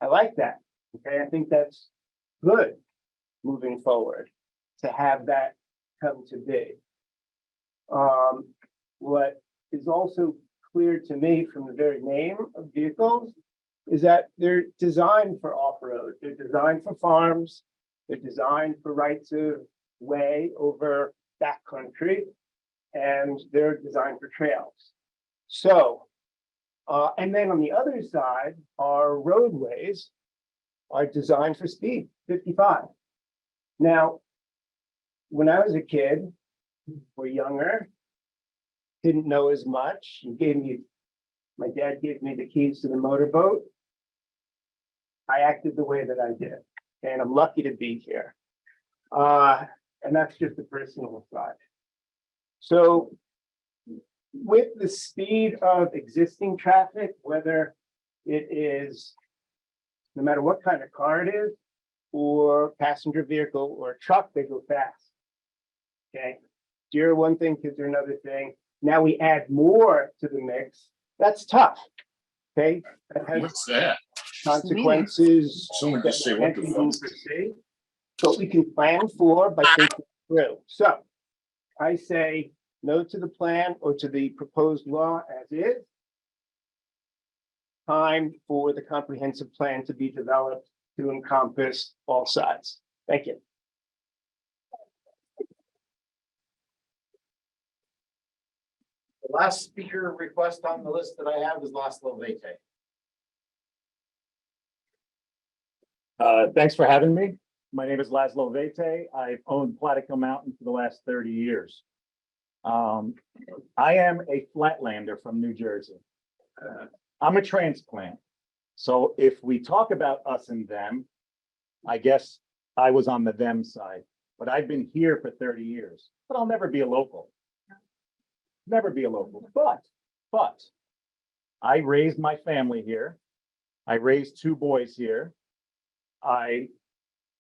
I like that. Okay, I think that's good moving forward to have that come to be. What is also clear to me from the very name of vehicles is that they're designed for off-road. They're designed for farms. They're designed for rights of way over backcountry, and they're designed for trails. So, and then on the other side, our roadways are designed for speed, 55. Now, when I was a kid or younger, didn't know as much. My dad gave me the keys to the motorboat. I acted the way that I did, and I'm lucky to be here. And that's just the personal side. So with the speed of existing traffic, whether it is, no matter what kind of car it is, or passenger vehicle or truck, they go fast. Okay, deer one thing, kids are another thing. Now we add more to the mix. That's tough. Okay. What's that? Consequences. Someone just say, what the fuck? Foresee, but we can plan for by thinking through. So I say no to the plan or to the proposed law as is. Time for the comprehensive plan to be developed to encompass all sides. Thank you. The last speaker request on the list that I have is Laszlo Vete. Thanks for having me. My name is Laszlo Vete. I've owned Platico Mountain for the last 30 years. I am a flatlander from New Jersey. I'm a transplant. So if we talk about us and them, I guess I was on the them side, but I've been here for 30 years, but I'll never be a local. Never be a local, but I raised my family here. I raised 2 boys here. I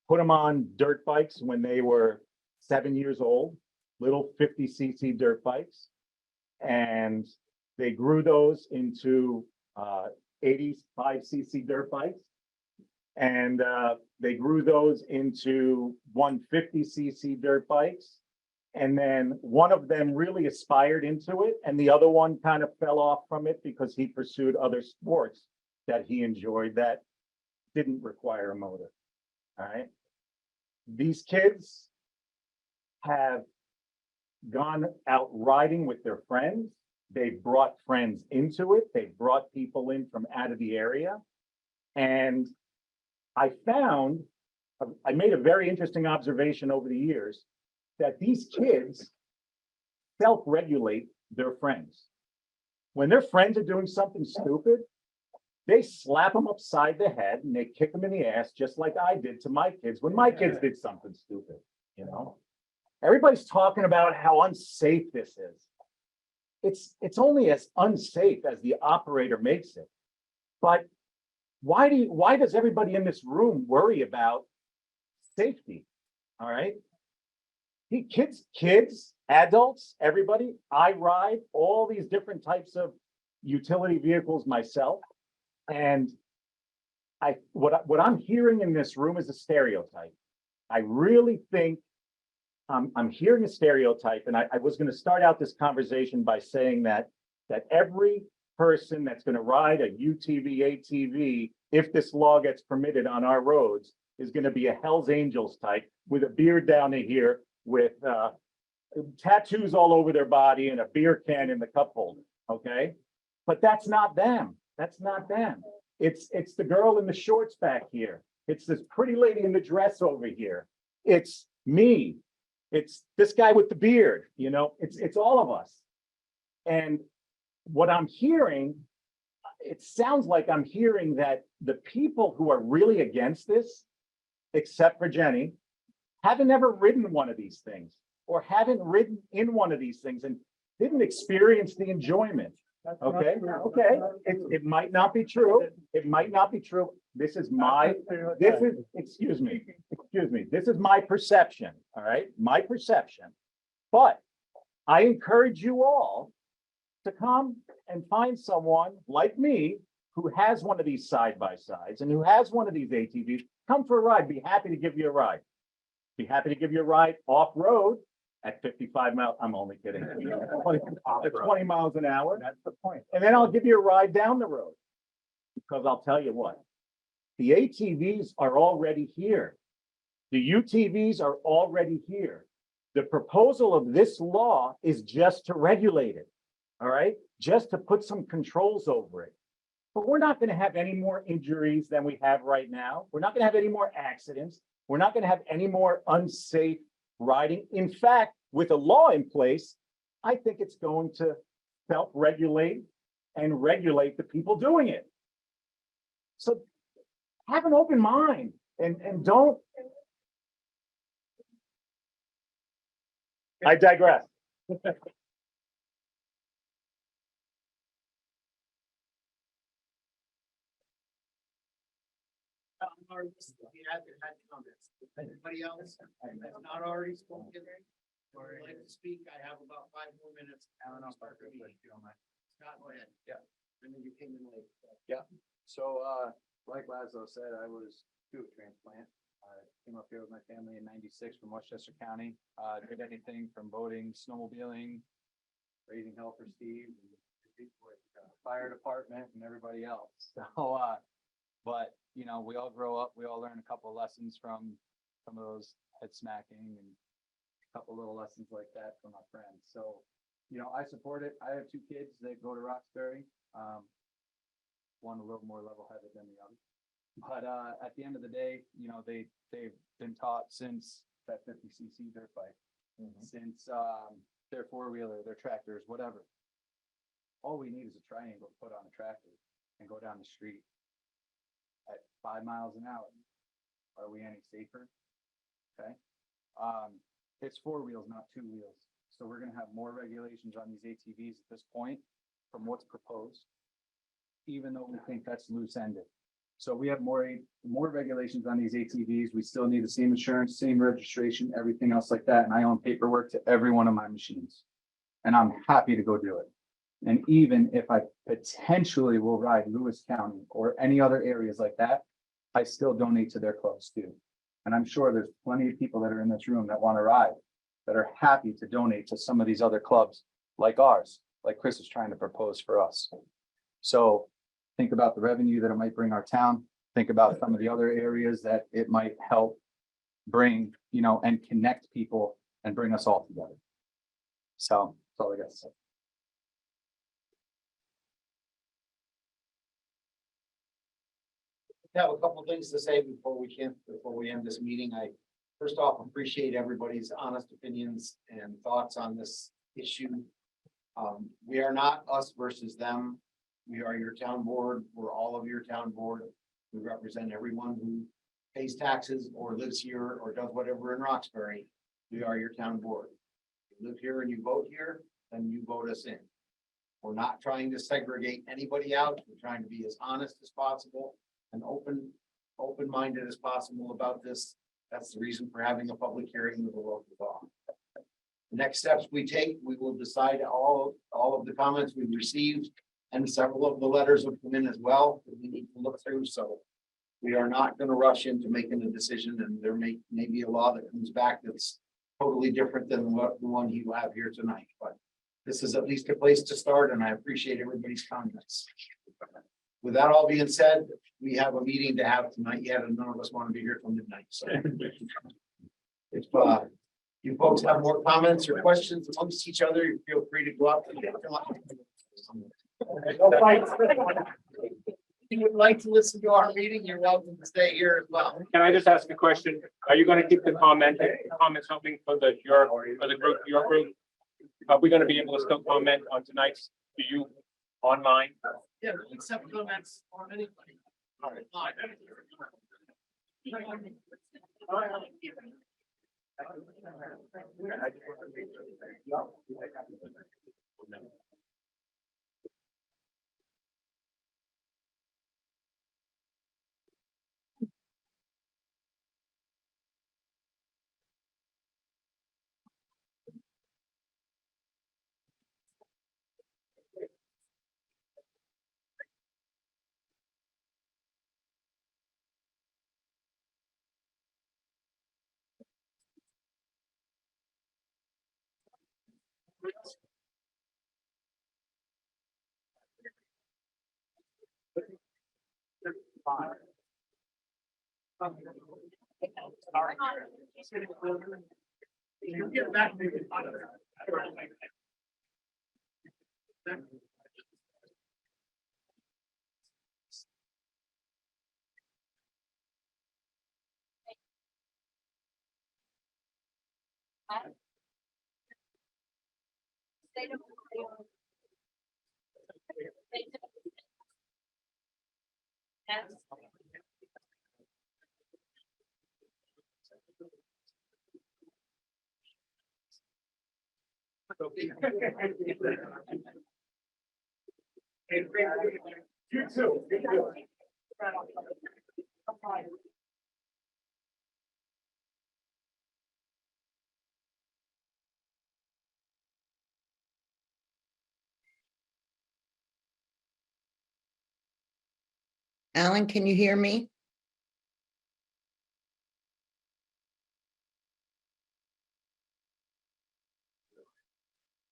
put them on dirt bikes when they were 7 years old, little 50cc dirt bikes. And they grew those into 85cc dirt bikes. And they grew those into 150cc dirt bikes. And then one of them really aspired into it, and the other one kind of fell off from it because he pursued other sports that he enjoyed that didn't require a motor. All right. These kids have gone out riding with their friends. They've brought friends into it. They've brought people in from out of the area. And I made a very interesting observation over the years that these kids self-regulate their friends. When their friends are doing something stupid, they slap them upside the head and they kick them in the ass, just like I did to my kids when my kids did something stupid, you know? Everybody's talking about how unsafe this is. It's only as unsafe as the operator makes it. But why does everybody in this room worry about safety? All right. Kids, adults, everybody, I ride all these different types of utility vehicles myself. And what I'm hearing in this room is a stereotype. I really think I'm hearing a stereotype, and I was going to start out this conversation by saying that every person that's going to ride a UTV, ATV, if this law gets permitted on our roads, is going to be a Hell's Angels type with a beard down to here, with tattoos all over their body and a beer can in the cup holder. Okay, but that's not them. That's not them. It's the girl in the shorts back here. It's this pretty lady in the dress over here. It's me. It's this guy with the beard. You know, it's all of us. And what I'm hearing, it sounds like I'm hearing that the people who are really against this, except for Jenny, haven't ever ridden one of these things, or haven't ridden in one of these things and didn't experience the enjoyment. Okay, okay. It might not be true. It might not be true. This is excuse me. This is my perception. All right, my perception. But I encourage you all to come and find someone like me who has one of these side-by-sides and who has one of these ATVs. Come for a ride. Be happy to give you a ride. Be happy to give you a ride off-road at 55 miles. I'm only kidding. 20 miles an hour. That's the point. And then I'll give you a ride down the road. Because I'll tell you what, the ATVs are already here. The UTVs are already here. The proposal of this law is just to regulate it. All right? Just to put some controls over it. But we're not going to have any more injuries than we have right now. We're not going to have any more accidents. We're not going to have any more unsafe riding. In fact, with a law in place, I think it's going to self-regulate and regulate the people doing it. So have an open mind and don't. I digress. Anybody else that's not already spoken or would like to speak? I have about 5 more minutes. Scott, go ahead. Yeah. I mean, you came in late. Yeah, so like Laszlo said, I was due a transplant. I came up here with my family in '96 from Westchester County. Did anything from boating, snowmobiling, raising hell for Steve, fire department and everybody else. So but you know, we all grow up, we all learn a couple of lessons from some of those head smacking and a couple little lessons like that from our friends. So, you know, I support it. I have 2 kids that go to Roxbury. One a little more level-headed than the other. But at the end of the day, you know, they've been taught since that 50cc dirt bike, since their 4-wheeler, their tractors, whatever. All we need is a triangle to put on a tractor and go down the street at 5 miles an hour. Are we any safer? Okay. It's 4 wheels, not 2 wheels. So we're going to have more regulations on these ATVs at this point from what's proposed, even though we think that's loose ended. So we have more regulations on these ATVs. We still need the same insurance, same registration, everything else like that. And I own paperwork to every one of my machines. And I'm happy to go do it. And even if I potentially will ride Lewis County or any other areas like that, I still donate to their clubs too. And I'm sure there's plenty of people that are in this room that want to ride, that are happy to donate to some of these other clubs like ours, like Chris is trying to propose for us. So think about the revenue that it might bring our town. Think about some of the other areas that it might help bring, you know, and connect people and bring us all together. So that's all I got to say. I have a couple of things to say before we end this meeting. I first off appreciate everybody's honest opinions and thoughts on this issue. We are not us versus them. We are your town board. We're all of your town board. We represent everyone who pays taxes or lives here or does whatever in Roxbury. We are your town board. You live here and you vote here, then you vote us in. We're not trying to segregate anybody out. We're trying to be as honest as possible and open-minded as possible about this. That's the reason for having a public hearing with a local law. The next steps we take, we will decide all of the comments we've received, and several of the letters have come in as well that we need to look through. So we are not going to rush into making a decision, and there may be a law that comes back that's totally different than what the one you have here tonight. But this is at least a place to start, and I appreciate everybody's comments. With that all being said, we have a meeting to have tonight yet, and none of us want to be here till midnight. So if you folks have more comments or questions amongst each other, you feel free to go out. If you would like to listen to our meeting, you're welcome to stay here as well. Can I just ask a question? Are you going to keep the comments open for your group? Are we going to be able to still comment on tonight's, online? Yeah, accept comments on anybody. All right. You get back to me. You too. Alan, can you hear me?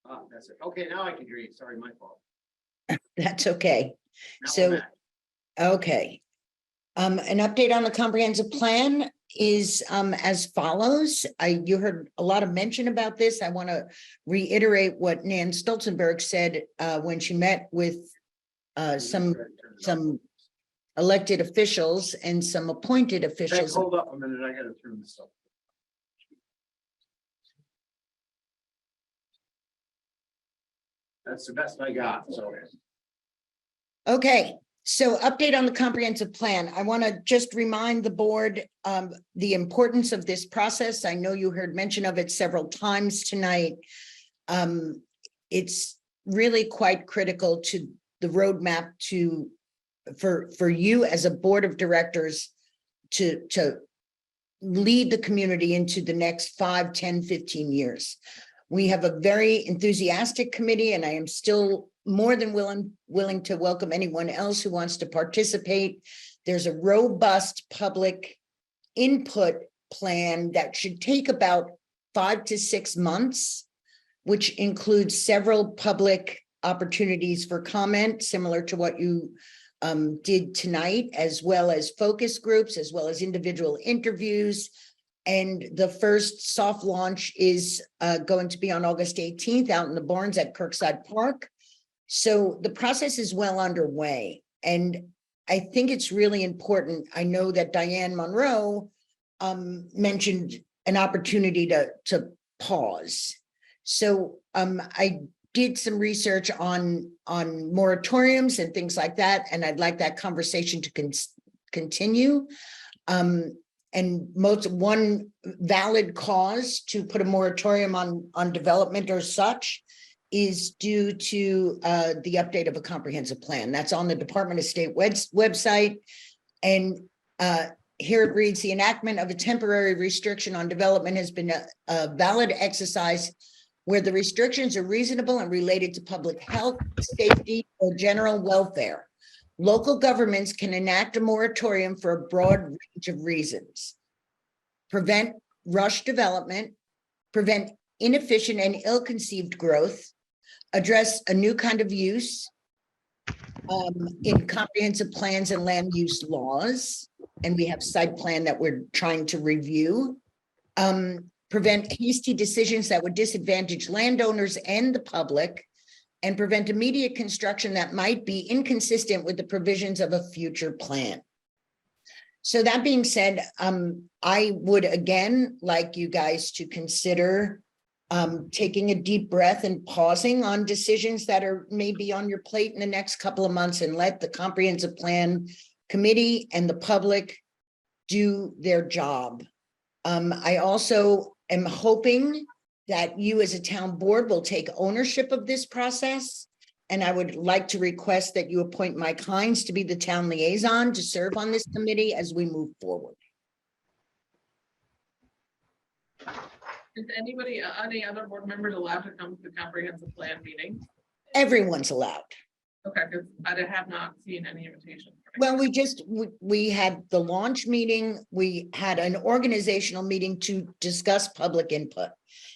Oh, that's it. Okay, now I can hear you. Sorry, my fault. That's okay. Now So, I'm back. okay. An update on the comprehensive plan is as follows. You heard a lot of mention about this. I want to reiterate what Nan Stolzenberg said when she met with some elected officials and some appointed officials. Hold up a minute, I gotta turn this up. That's the best I got, so. Okay, so update on the comprehensive plan. I want to just remind the board the importance of this process. I know you heard mention of it several times tonight. It's really quite critical to the roadmap to for you as a board of directors to lead the community into the next 5, 10, 15 years. We have a very enthusiastic committee, and I am still more than willing to welcome anyone else who wants to participate. There's a robust public input plan that should take about 5 to 6 months, which includes several public opportunities for comment, similar to what you did tonight, as well as focus groups, as well as individual interviews. And the first soft launch is going to be on August 18th out in the barns at Kirkside Park. So the process is well underway. And I think it's really important. I know that Diane Monroe mentioned an opportunity to pause. So I did some research on moratoriums and things like that, and I'd like that conversation to continue. And one valid cause to put a moratorium on development or such is due to the update of a comprehensive plan. That's on the Department of State website. And here it reads, the enactment of a temporary restriction on development has been a valid exercise where the restrictions are reasonable and related to public health, safety, or general welfare. Local governments can enact a moratorium for a broad range of reasons. Prevent rush development, prevent inefficient and ill-conceived growth, address a new kind of use in comprehensive plans and land use laws. And we have site plan that we're trying to review. Prevent hasty decisions that would disadvantage landowners and the public, and prevent immediate construction that might be inconsistent with the provisions of a future plan. So that being said, I would again like you guys to consider taking a deep breath and pausing on decisions that are maybe on your plate in the next couple of months, and let the comprehensive plan committee and the public do their job. I also am hoping that you as a town board will take ownership of this process. And I would like to request that you appoint Mike Hines to be the town liaison to serve on this committee as we move forward. Is anybody, any other board members allowed to come to the comprehensive plan meeting? Everyone's allowed. Okay, because I have not seen any invitation. Well, we had the launch meeting. We had an organizational meeting to discuss public input.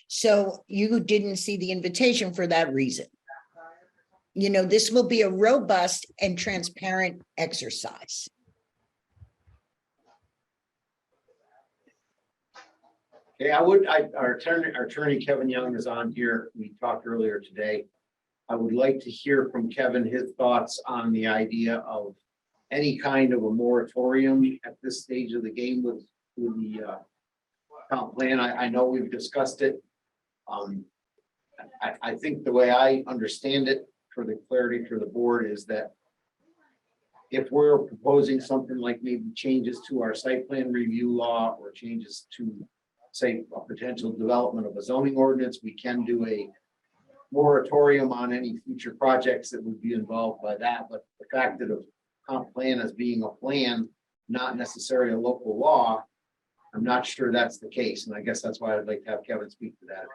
So you didn't see the invitation for that reason. You know, this will be a robust and transparent exercise. Okay, our attorney Kevin Young is on here. We talked earlier today. I would like to hear from Kevin his thoughts on the idea of any kind of a moratorium at this stage of the game with the comp plan. I know we've discussed it. I think the way I understand it, for the clarity for the board, is that if we're proposing something like maybe changes to our site plan review law or changes to, say, a potential development of a zoning ordinance, we can do a moratorium on any future projects that would be involved by that. But the fact that a comp plan as being a plan, not necessarily a local law, I'm not sure that's the case. And I guess that's why I'd like to have Kevin speak to that.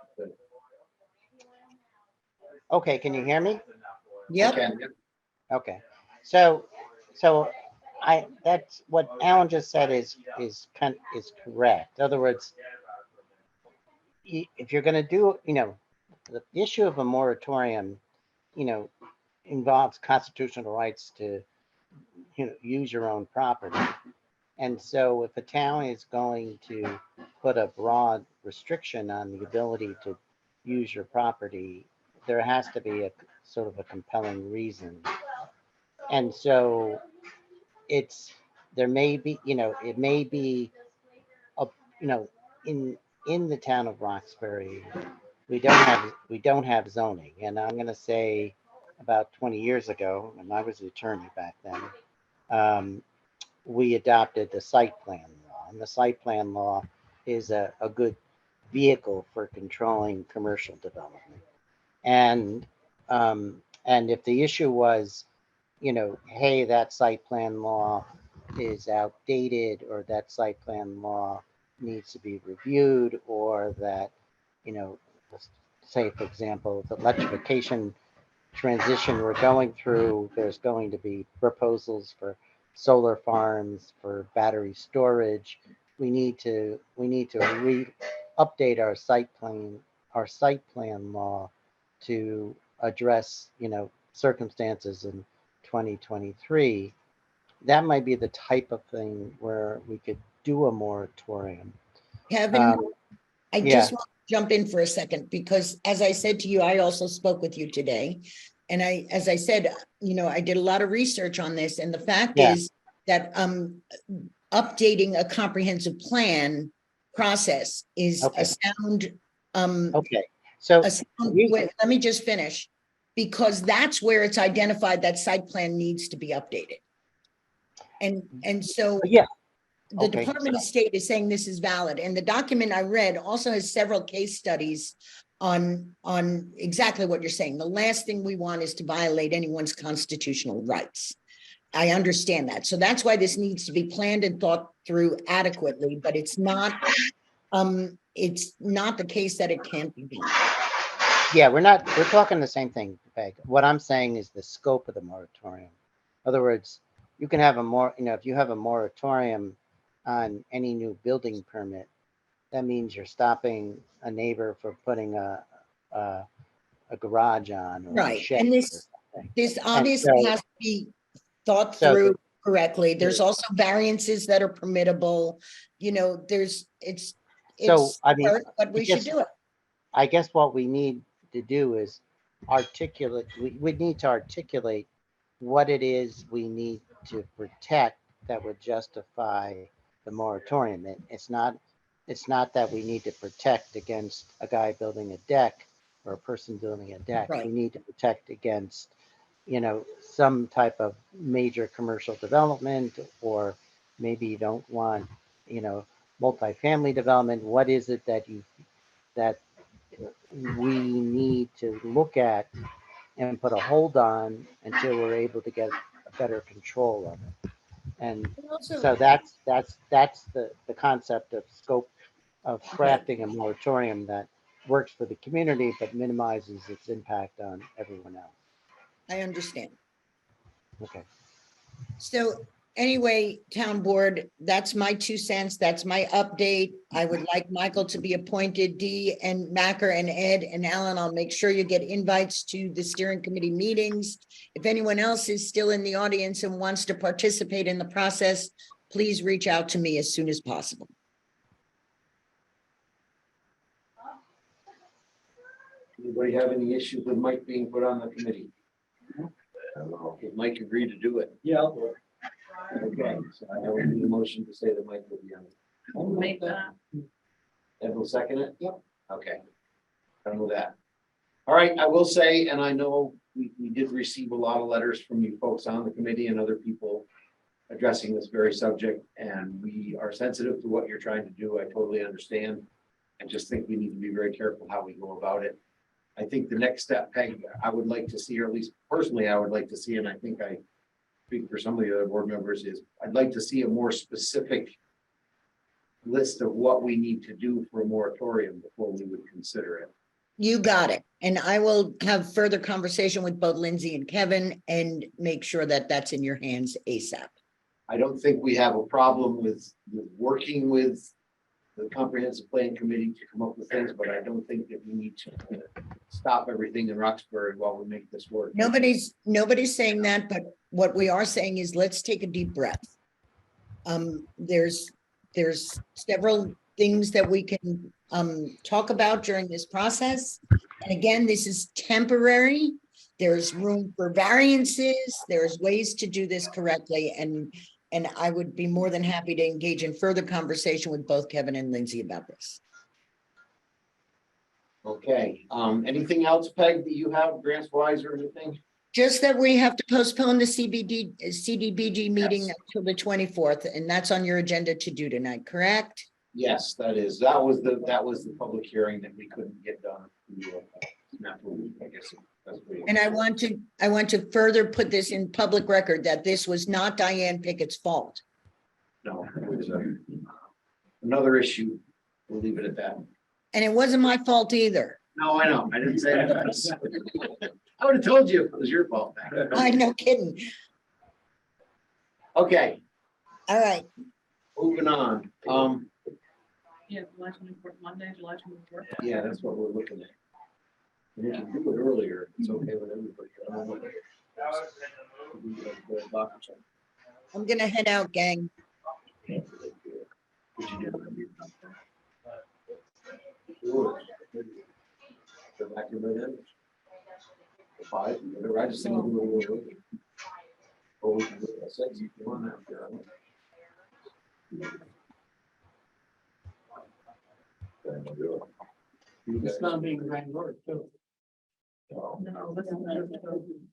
Okay, can you hear me? Yep. Okay, so that's what Alan just said is correct. In other words, if you're going to do, the issue of a moratorium, involves constitutional rights to, use your own property. And so if a town is going to put a broad restriction on the ability to use your property, there has to be a sort of a compelling reason. And so there may be, it may be, in the town of Roxbury, we don't have zoning. And I'm going to say about 20 years ago, and I was the attorney back then, we adopted the site plan law. And the site plan law is a good vehicle for controlling commercial development. And if the issue was, hey, that site plan law is outdated, or that site plan law needs to be reviewed, or that, let's say, for example, the electrification transition we're going through, there's going to be proposals for solar farms, for battery storage. We need to update our site plan law to address, circumstances in 2023. That might be the type of thing where we could do a moratorium. Kevin, I yeah. just want to jump in for a second, because as I said to you, I also spoke with you today. And as I said, I did a lot of research on this, and the fact is that updating a comprehensive plan process is a sound. Okay, so wait, let me just finish, because that's where it's identified that site plan needs to be updated. And so the Department of State is saying this is valid, and the document I read also has several case studies on exactly what you're saying. The last thing we want is to violate anyone's constitutional rights. I understand that. So that's why this needs to be planned and thought through adequately, but it's not the case that it can't be done. Yeah, we're talking the same thing, Peg. What I'm saying is the scope of the moratorium. In other words, you can have if you have a moratorium on any new building permit, that means you're stopping a neighbor for putting a garage on. Or right. And this obviously has to be thought through correctly. There's also variances that are permittable. It's but we should do it. I guess what we need to do is we need to articulate what it is we need to protect that would justify the moratorium. It's not that we need to protect against a guy building a deck or a person building a deck. Right. We need to protect against, some type of major commercial development, or maybe you don't want, multifamily development. What is it that we need to look at and put a hold on until we're able to get a better control of it? And so that's the concept of scope of crafting a moratorium that works for the community but minimizes its impact on everyone else. I understand. Okay. So anyway, town board, that's my 2 cents. That's my update. I would like Michael to be appointed. Dee and Macker and Ed and Alan, I'll make sure you get invites to the steering committee meetings. If anyone else is still in the audience and wants to participate in the process, please reach out to me as soon as possible. Anybody have any issues with Mike being put on the committee? Did Mike agree to do it? Yeah, I'll do it. Okay, so I will need a motion to say that Mike will be on it. I'll make that. Ed will second it? Yep. Okay. Done with that. All right, I will say, and I know we did receive a lot of letters from you folks on the committee and other people addressing this very subject, and we are sensitive to what you're trying to do. I totally understand. I just think we need to be very careful how we go about it. I think the next step, Peg, I would like to see, or at least personally, I would like to see, and I think I speak for some of the other board members, is I'd like to see a more specific list of what we need to do for a moratorium before we would consider it. You got it. And I will have further conversation with both Lindsay and Kevin and make sure that that's in your hands ASAP. I don't think we have a problem with working with the comprehensive plan committee to come up with things, but I don't think that we need to stop everything in Roxbury while we make this work. Nobody's saying that, but what we are saying is let's take a deep breath. There's several things that we can talk about during this process. And again, this is temporary. There's room for variances. There's ways to do this correctly. And I would be more than happy to engage in further conversation with both Kevin and Lindsay about this. Okay, anything else, Peg, that you have grants wise or anything? Just that we have to postpone the CDBG meeting until the 24th, and that's on your agenda to do tonight, correct? Yes, that was the public hearing that we couldn't get done. I guess. And I want to I want to further put this in public record that this was not Diane Pickett's fault. No, it was another issue. We'll leave it at that. And it wasn't my fault either. No, I know. I didn't say that. I would have told you if it was your fault. I'm no kidding. Okay, All right. moving on. Yeah, July 24th, Monday, July 24th. Yeah, that's what we're looking at. We can do it earlier. It's okay with everybody. I'm gonna head out, gang. Five, whatever. I just think we'll do it a little early. Or we can do it at 6 if you want after. It's not being grand work too. No, this is not a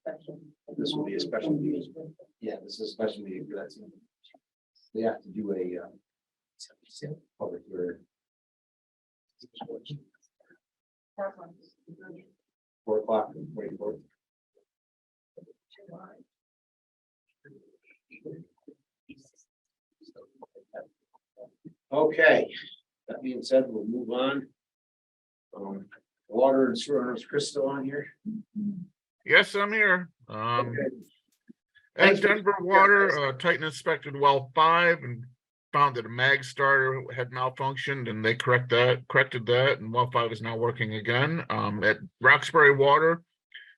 special. This will be a special meeting. Yeah, this is a special meeting for that. They have to do a public hearing. 4 o'clock, 24th. Okay, that being said, we'll move on. Water and sewer, is Chris still on here? Yes, I'm here. Okay. At Thanks for- Denver Water, Titan inspected well 5 and found that a mag starter had malfunctioned, and they corrected that, and well 5 is now working again. At Roxbury Water,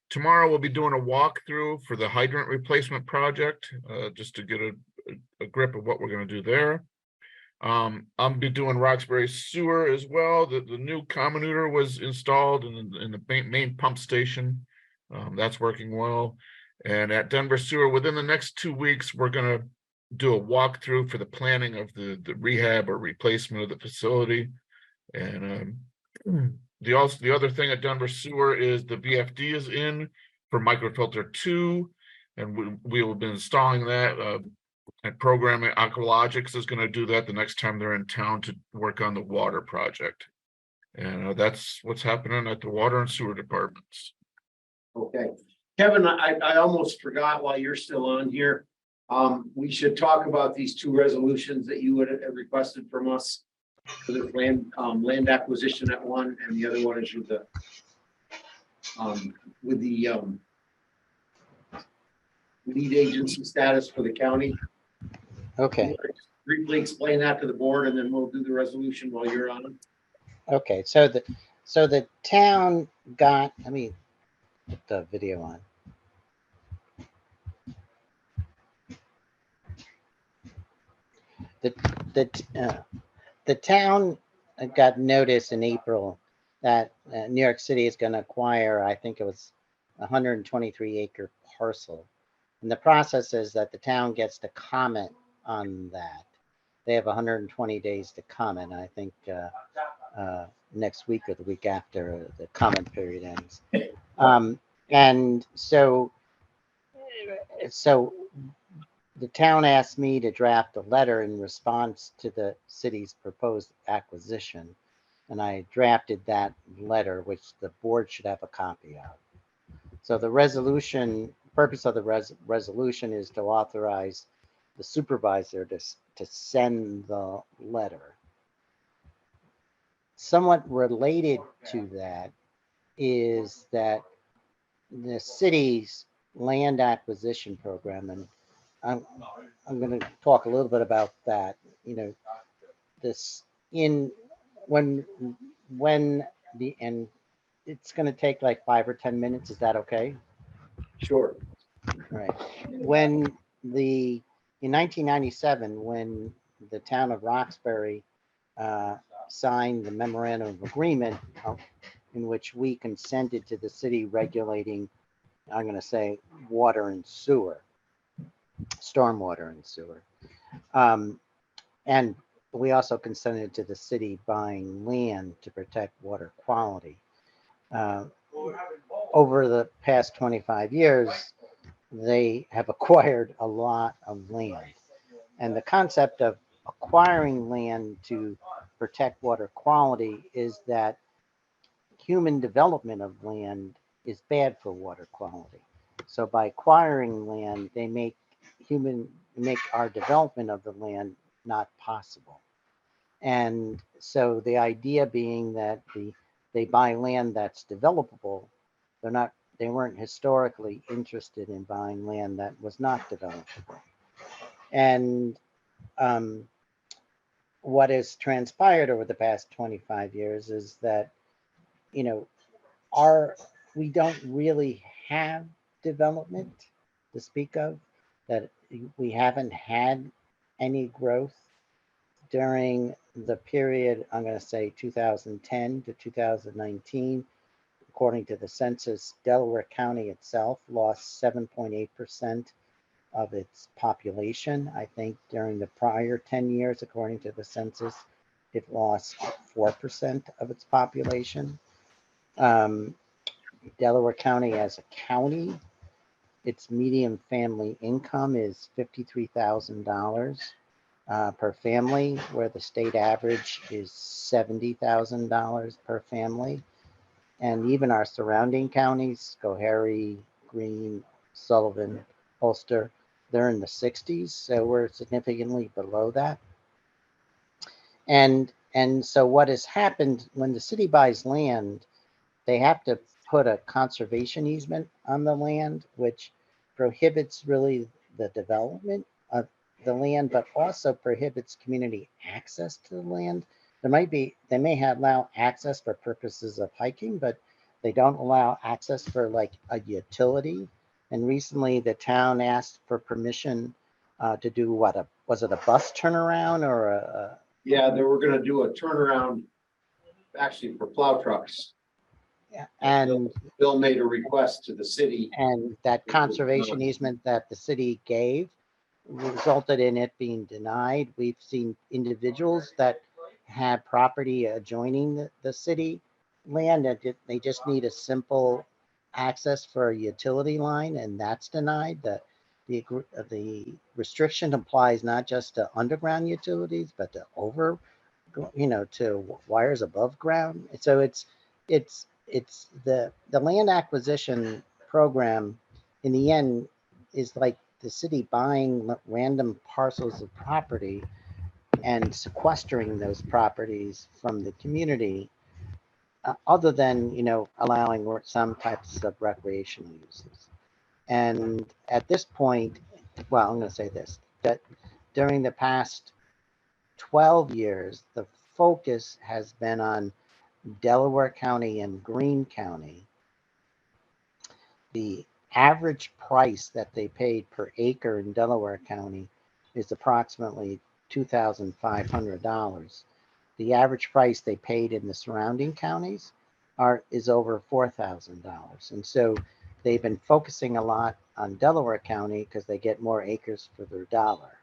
tomorrow we'll be doing a walkthrough for the hydrant replacement project, just to get a grip of what we're gonna do there. I'll be doing Roxbury Sewer as well. The new comminutor was installed in the main pump station. That's working well. And at Denver Sewer, within the next 2 weeks, we're gonna do a walkthrough for the planning of the rehab or replacement of the facility. And the other thing at Denver Sewer is the VFD is in for microfilter 2, and we will be installing that. And programming Aqualogics is going to do that the next time they're in town to work on the water project. And that's what's happening at the water and sewer departments. Okay, Kevin, I almost forgot while you're still on here. We should talk about these 2 resolutions that you would have requested from us. For the land acquisition at one, and the other one is with the lead agency status for the county. Okay, Briefly explain that to the board, and then we'll do the resolution while you're on. okay, so the town got, let me put the video on. The town got notice in April that New York City is going to acquire, I think it was 123 acre parcel. And the process is that the town gets to comment on that. They have 120 days to comment. I think next week or the week after the comment period ends. And so the town asked me to draft a letter in response to the city's proposed acquisition. And I drafted that letter, which the board should have a copy of. So the purpose of the resolution is to authorize the supervisor to send the letter. Somewhat related to that is that the city's land acquisition program, and I'm going to talk a little bit about that. You know, and it's going to take like 5 or 10 minutes. Is that okay? Sure. Right. In 1997, when the town of Roxbury signed the memorandum of agreement in which we consented to the city regulating, I'm going to say, water and sewer, stormwater and sewer. And we also consented to the city buying land to protect water quality. Over the past 25 years, they have acquired a lot of land. And the concept of acquiring land to protect water quality is that human development of land is bad for water quality. So by acquiring land, they make our development of the land not possible. And so the idea being that they buy land that's developable, they weren't historically interested in buying land that was not developable. And what has transpired over the past 25 years is that, you know, we don't really have development to speak of, that we haven't had any growth during the period, I'm going to say 2010 to 2019. According to the census, Delaware County itself lost 7.8% of its population. I think during the prior 10 years, according to the census, it lost 4% of its population. Delaware County as a county, its median family income is $53,000 per family, where the state average is $70,000 per family. And even our surrounding counties, Schoharie, Greene, Sullivan, Ulster, they're in the 60s. So we're significantly below that. And so what has happened when the city buys land, they have to put a conservation easement on the land, which prohibits really the development of the land, but also prohibits community access to the land. They may allow access for purposes of hiking, but they don't allow access for like a utility. And recently the town asked for permission to do was it a bus turnaround or a Yeah, they were gonna do a turnaround actually for plow trucks. yeah, and Bill made a request to the city. And that conservation easement that the city gave resulted in it being denied. We've seen individuals that have property adjoining the city land that they just need a simple access for a utility line, and that's denied. The restriction applies not just to underground utilities, but to to wires above ground. So it's the land acquisition program in the end is like the city buying random parcels of property and sequestering those properties from the community, other than allowing some types of recreational uses. And at this point, well, I'm going to say this, that during the past 12 years, the focus has been on Delaware County and Greene County. The average price that they paid per acre in Delaware County is approximately $2,500. The average price they paid in the surrounding counties is over $4,000. And so they've been focusing a lot on Delaware County because they get more acres for their dollar.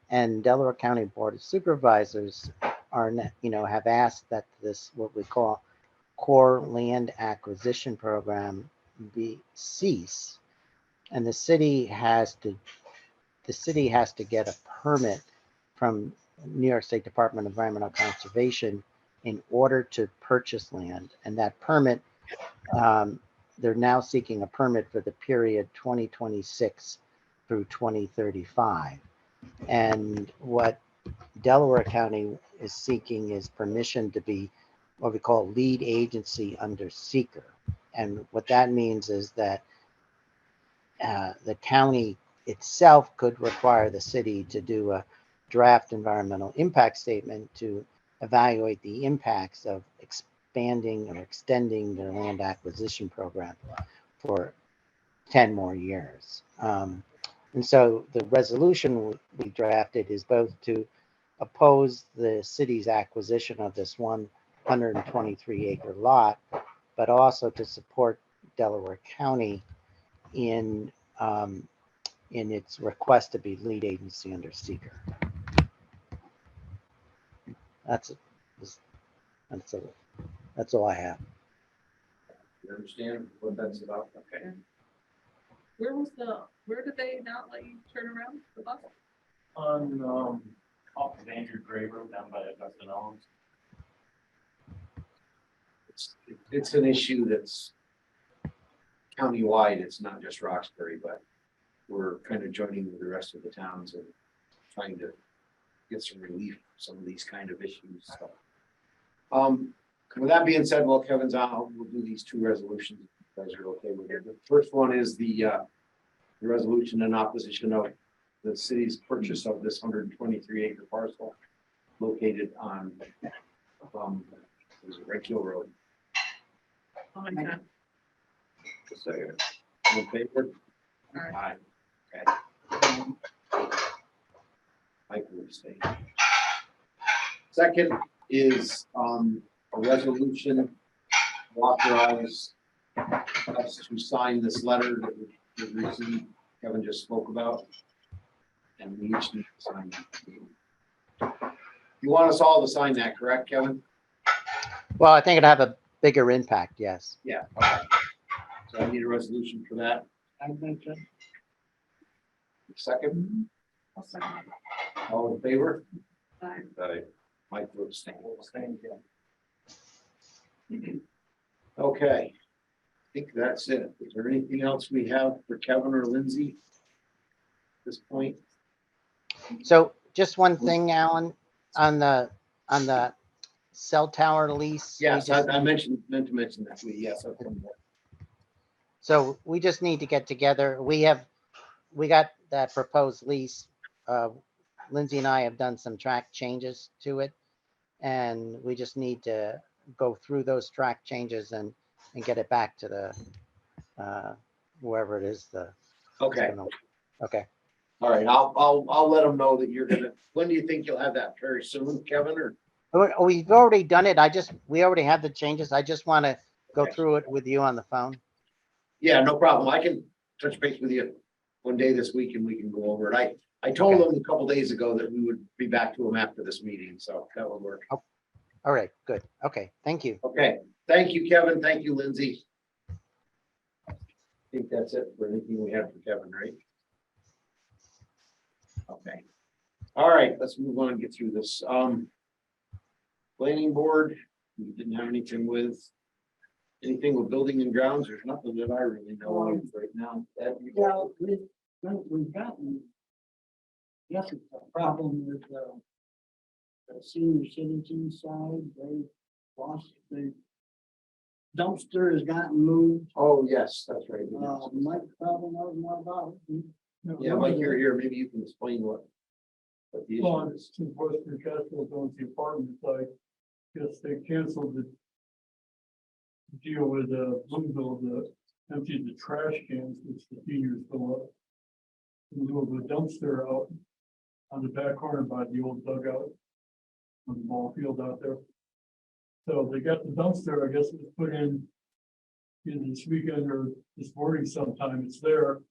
And Delaware County Board of Supervisors have asked that this, what we call core land acquisition program, cease. And the city has to get a permit from New York State Department of Environmental Conservation in order to purchase land. And that permit, they're now seeking a permit for the period 2026 through 2035. And what Delaware County is seeking is permission to be what we call lead agency under seeker. And what that means is that the county itself could require the city to do a draft environmental impact statement to evaluate the impacts of expanding or extending their land acquisition program for 10 more years. And so the resolution we drafted is both to oppose the city's acquisition of this 123 acre lot, but also to support Delaware County in its request to be lead agency under seeker. That's all I have. You understand what that's about? Okay. Where did they not let you turn around the bus? On, off of Andrew Gray Road down by Dustin Owens. It's an issue that's countywide, it's not just Roxbury, but we're kind of joining with the rest of the towns and trying to get some relief from some of these kind of issues. So, with that being said, while Kevin's on, we'll do these two resolutions. If you guys are okay with it. The first one is the resolution in opposition of the city's purchase of this 123 acre parcel located on, was it Red Hill Road? Just a second. All in favor? Aye. Okay. Mike will abstain. Second is a resolution to authorize us to sign this letter that we received, Kevin just spoke about. And we each need to sign it. You want us all to sign that, correct, Kevin? Well, I think it'd have a bigger impact, yes. Yeah. Okay. So I need a resolution for that. I mentioned. Second, I'll second. all in favor? Aye. Aye. Mike will abstain. Okay. I think that's it. Is there anything else we have for Kevin or Lindsay at this point? So just one thing, Alan, on the cell tower lease. we Yes, just- I meant to mention that. Yes. Okay. So we just need to get together. We got that proposed lease. Lindsay and I have done some track changes to it. And we just need to go through those track changes and get it back to the, whoever it is, Okay. Okay. All right. I'll let them know that you're gonna, when do you think you'll have that? Very soon, Kevin, or? We've already done it. We already have the changes. I just want to go through it with you on the phone. Yeah, no problem. I can touch base with you one day this week and we can go over it. I told them a couple days ago that we would be back to them after this meeting, so that would work. All right, good. Okay, thank you. Okay, thank you, Kevin. Thank you, Lindsay. I think that's it for anything we have for Kevin, right? Okay. All right, let's move on and get through this. Planning board, we didn't have anything with building and grounds. There's nothing that I really know of right now. Well, we've gotten. Yes, it's a problem with the senior citizens side. They lost the dumpster has gotten moved. Oh, yes, that's right. Mike probably knows more about it. Yeah, Mike, you're here. Maybe you can explain what the issue is. Since Western Castle owns the apartment, I guess they canceled the deal with Bloomville to empty the trash cans, which the seniors fill up. And move a dumpster out on the back corner by the old dugout on the ball field out there. So they got the dumpster, I guess it was put in this weekend or this morning sometime. It's there.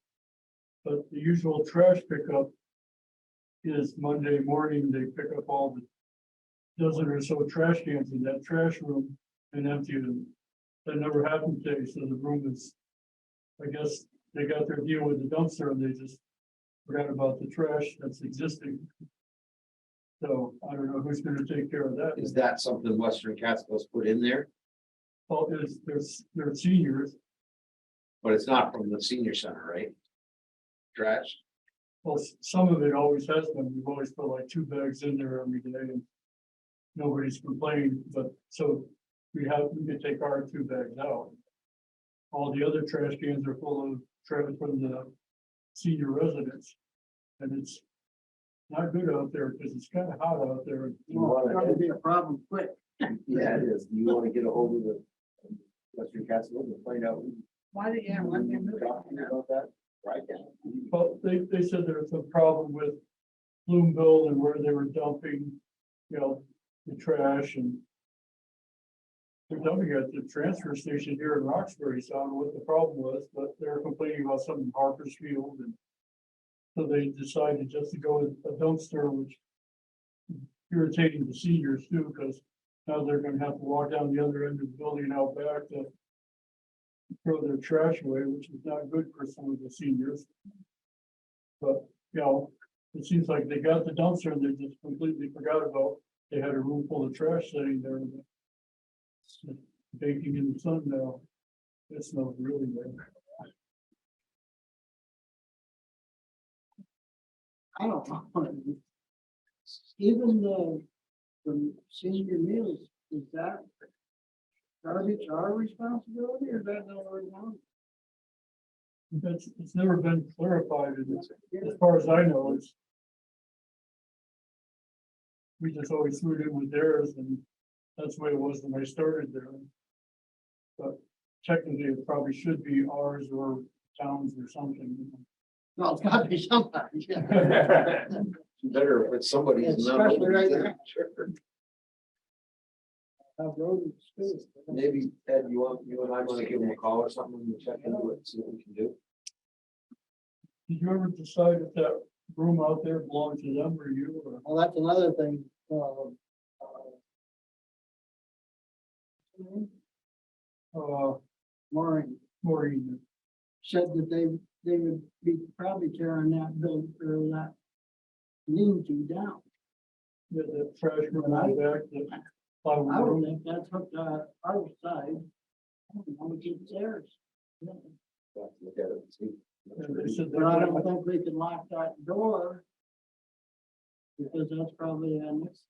But the usual trash pickup is Monday morning. They pick up all the dozen or so trash cans in that trash room and empty them. That never happened today. So the room is, I guess they got their deal with the dumpster and they just forgot about the trash that's existing. So I don't know who's going to take care of that. Is that something Western Catskills put in there? Well, they're seniors. But it's not from the senior center, right? Trash? Well, some of it always has been. We've always put like 2 bags in there every day and nobody's complaining, but so we can take our 2 bags out. All the other trash cans are full of trash from the senior residents. And it's not good out there because it's kind of hot out there. It's going to be a problem quick. Yeah, it is. Do you want to get a hold of the Western Catskills and find out? Why did you About that? Right. But they said there was a problem with Bloomville and where they were dumping, the trash and they're dumping it at the transfer station here in Roxbury. So I don't know what the problem was, but they're complaining about something in Harper's Field. And so they decided just to go with a dumpster, which is irritating the seniors too, because now they're going to have to walk down the other end of the building out back to throw their trash away, which is not good for some of the seniors. But, it seems like they got the dumpster and they just completely forgot about, they had a room full of trash sitting there. And it's baking in the sun now. It smells really bad. I don't know. Even the senior meals, is that garbage our responsibility or is that not our responsibility? It's never been clarified, as far as I know, it's. We just always threw it in with theirs, and that's the way it was when I started there. But technically, it probably should be ours or towns or something. No, it's gotta be somebody. Better if it's somebody's. not Especially right open. now. Sure. Have rodents too. Maybe Ed, you and I want to give them a call or something and check into it, see what we can do. Did you ever decide if that room out there belonged to them or you? Or? Well, that's another thing. Maureen said that they would be probably tearing that building or that lean-to down. Yeah, that trash room out back. I would think that's hooked our side. I don't know, it's theirs. Yeah. Look at it and see. But I don't think we can lock that door. Because that's probably next.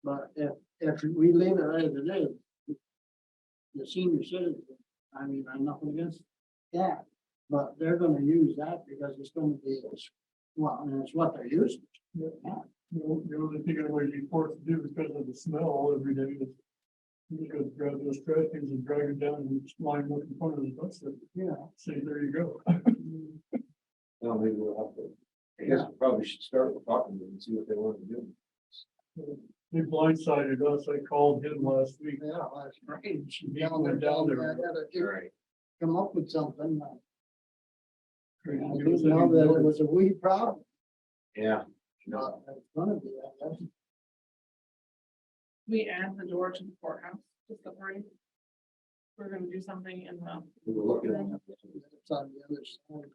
But if we leave it as it is, the senior citizen, I mean, I'm nothing against that, but they're gonna use that because it's gonna be, well, and it's what they're using. Yeah. The only thing I would be forced to do because of the smell every day is you go grab those trash cans and drag it down and line up in front of the dumpster. Yeah. Say, there you go. Well, maybe we'll have to, I guess we probably should start with talking to them and see what they want to do. They blindsided us. I called him last week. Yeah, that's great. He went down there. Right. Come up with something. I He didn't was know that it was a weed problem. Yeah. But it's gonna be, I guess. We add the door to the courthouse, just the three. We're gonna do something in the. We were looking at it. It's on the other side.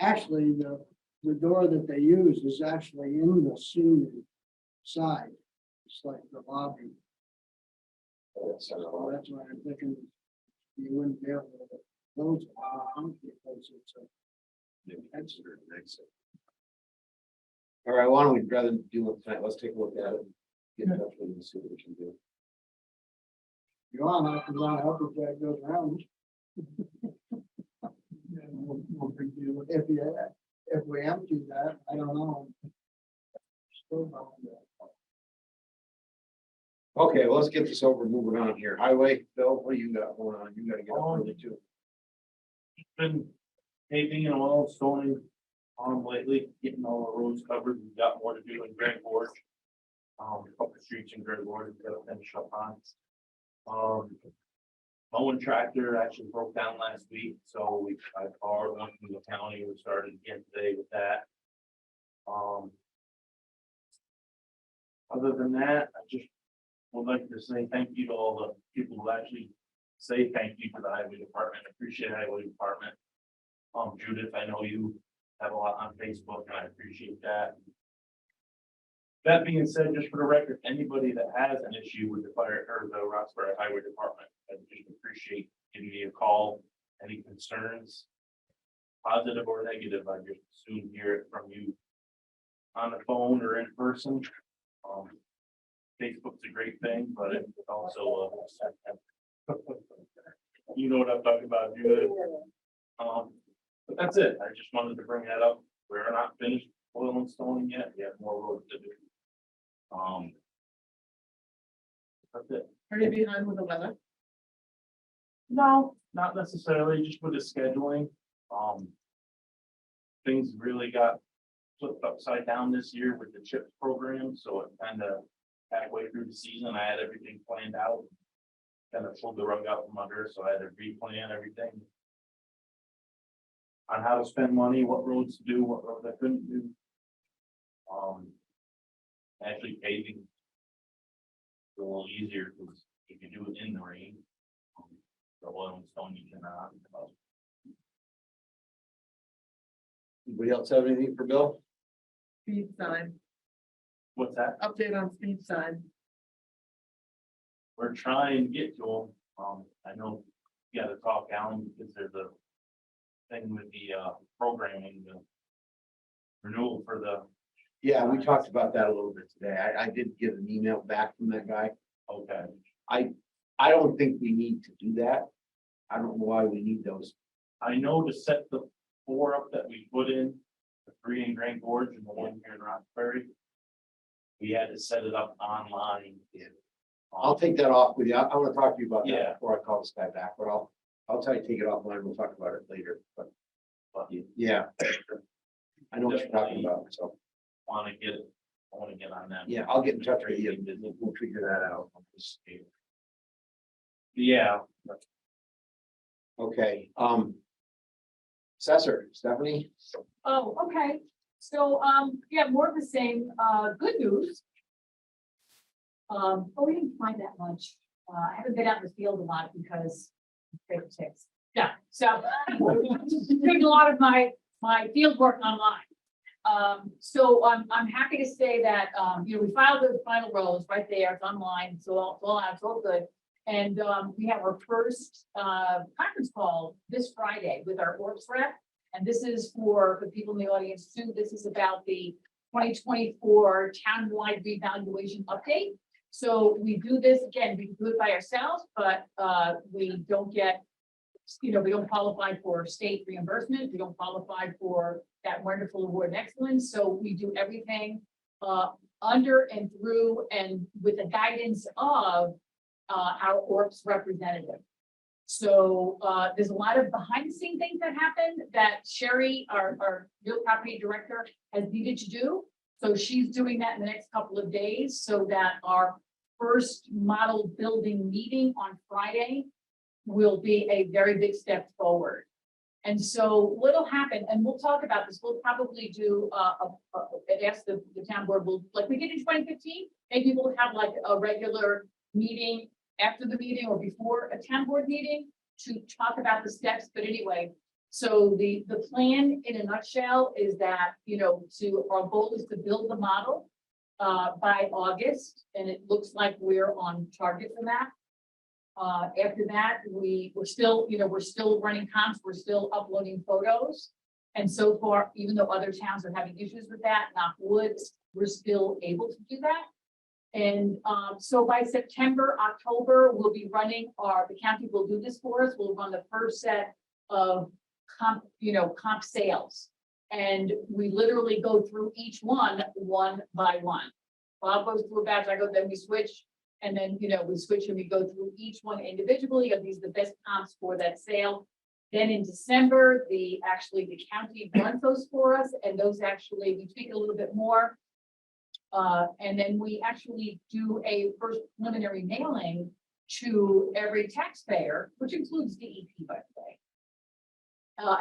Actually, the door that they use is actually in the senior side. It's like the lobby. That's So that's why I'm thinking you wouldn't be able to close it. Because it's a exit. All right, why don't we rather than do it tonight, let's take a look at it. Get in touch with them and see what we can do. you want to, because I hope that goes around. No big deal. If we empty that, I don't know. Still not. Okay, well, let's get this over, moving on here. Highway, Bill, what do you got going on? You gotta get up early too. Been paving and oil stoning lately, getting all the roads covered. We've got more to do in Grand Gorge. A couple streets in Grand Gorge, we've got to finish up on. Mowing tractor actually broke down last week, so I borrowed one from the county. We started again today with that. Other than that, I just would like to say thank you to all the people who actually say thank you to the highway department. I appreciate the highway department. Judith, I know you have a lot on Facebook and I appreciate that. That being said, just for the record, anybody that has an issue with the fire or the Roxbury Highway Department, I just appreciate giving me a call. Any concerns, positive or negative, I just soon hear it from you on the phone or in person. Facebook's a great thing, but it's also you know what I'm talking about, Judith. But that's it. I just wanted to bring that up. We're not finished oil and stoning yet. We have more road to do. That's it. Are you behind with the weather? No, not necessarily, just with the scheduling. Things really got flipped upside down this year with the CHIPS program, so it kind of halfway through the season, I had everything planned out. Kind of pulled the rug out from under, so I had to replan everything. On how to spend money, what roads to do, what roads I couldn't do. Actually paving. A little easier because you can do it in the rain. The oil and stone you cannot. Anybody else have anything for Bill? Speed sign, What's that? update on speed sign. We're trying to get to them. I know Yeah, the 12 gallon, because there's a thing with the programming, the renewal for the. Yeah, we talked about that a little bit today. I did get an email back from that guy. Okay. I don't think we need to do that. I don't know why we need those. I know to set the 4 up that we put in, the 3 in Grand Gorge and the 1 here in Roxbury. We had to set it up online. I'll take that off with you. I want to talk to you about Yeah. that before I call this guy back, but I'll tell you, to take it offline. We'll talk about it later, but yeah. I know what you're talking about, so. I want to get on that. Yeah, I'll get in touch with you. We'll figure that out. Yeah, Okay, Assessor, Stephanie? Oh, okay. So, yeah, more of the same, good news. We didn't find that much. I haven't been out in the field a lot because I'm afraid of ticks. Yeah, so doing a lot of my field work online. So I'm happy to say that, we filed the final rows right there, it's online, so it's all good. And we have our first conference call this Friday with our ORPS rep. And this is for the people in the audience too. This is about the 2024 townwide revaluation update. So we do this, again, we do it by ourselves, but we don't get, we don't qualify for state reimbursement. We don't qualify for that wonderful award of excellence. So we do everything under and through and with the guidance of our ORPS representative. So there's a lot of behind the scene things that happen that Sherry, our real property director, has needed to do. So she's doing that in the next couple of days so that our first model building meeting on Friday will be a very big step forward. And so what'll happen, and we'll talk about this, we'll probably do ask the town board, like we did in 2015, maybe we'll have like a regular meeting after the meeting or before a town board meeting to talk about the steps. But anyway, so the plan in a nutshell is that, our goal is to build the model by August, and it looks like we're on target for that. After that, we're still running comps, we're still uploading photos. And so far, even though other towns are having issues with that, knock wood, we're still able to do that. And so by September, October, we'll be running the county will do this for us. We'll run the first set of comp sales. And we literally go through each one by one. Bob goes through a batch, then we switch. And then, we switch and we go through each one individually. Are these the best comps for that sale? Then in December, the county runs those for us, and those we tweak a little bit more. And then we actually do a first preliminary mailing to every taxpayer, which includes DEP, by the way.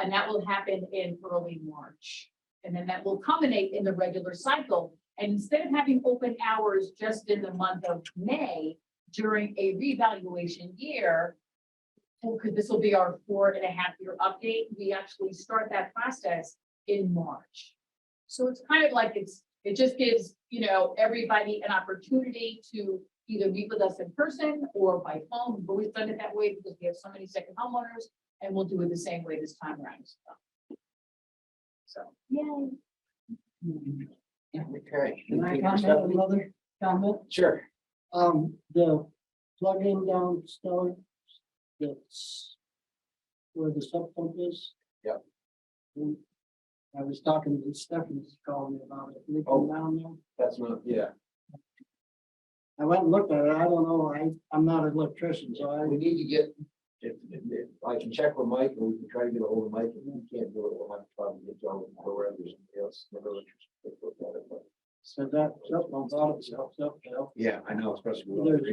And that will happen in early March. And then that will culminate in the regular cycle. And instead of having open hours just in the month of May during a revaluation year, because this will be our 4.5-year update, we actually start that process in March. So it's kind of like it just gives, everybody an opportunity to either meet with us in person or by phone. We've always done it that way because we have so many second homeowners, and we'll do it the same way this time around. So, yay. Okay. Can I comment another comment? Sure. The plug-in downstairs, that's where the sub pump is. Yep. I was talking to Stephanie, calling me about it, leaking down there. That's not, yeah. I went and looked at it, I don't know, I'm not an electrician, so We need to get, if I can check with Mike, or we can try to get a hold of Mike, if we can't do it, we'll have to probably get John or wherever somebody else. So that sub pump out itself, Yeah, I know, especially with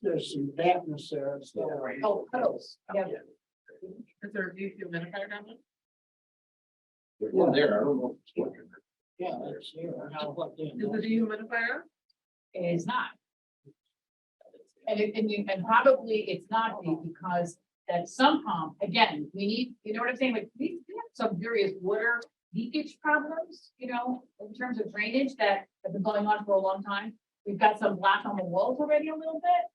there's some dampness there and stuff. Oh, puddles. Yeah. Is there a dehumidifier down there? There's one there, I don't know. If it's working. Yeah, that's here. Is the dehumidifier? It is not. And probably it's not because that sump pump, again, we need, you know what I'm saying? Like we have some serious water leakage problems, in terms of drainage that have been going on for a long time. We've got some black on the walls already a little bit.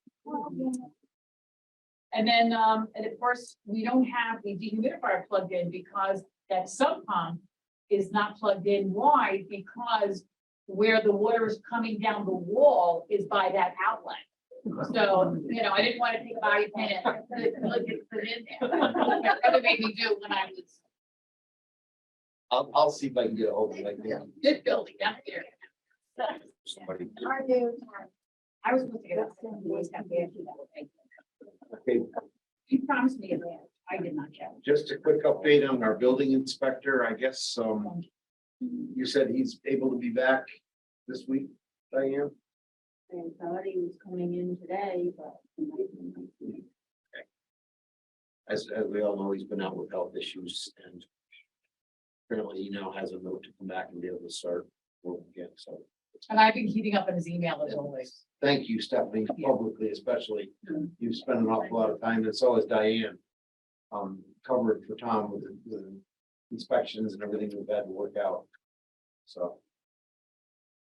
And then, and of course, we don't have the dehumidifier plugged in because that sump pump is not plugged in. Why? Because where the water is coming down the wall is by that outlet. So, you know, I didn't want to take a body pin and put it in there. My brother made me do when I was I'll see if I can get a hold of it. this building down here. Somebody. I was supposed to get up. Okay, He promised me a van. I did not check. just a quick update on our building inspector, I guess, you said he's able to be back this week, Diane? I thought he was coming in today, but. As we all know, he's been out with health issues and apparently he now has a note to come back and be able to start work again, so. And I've been keeping up on his email as always. Thank you, Stephanie, publicly especially. You've spent an awful lot of time, and so has Diane. Covered for Tom with the inspections and everything we've had to work out. So.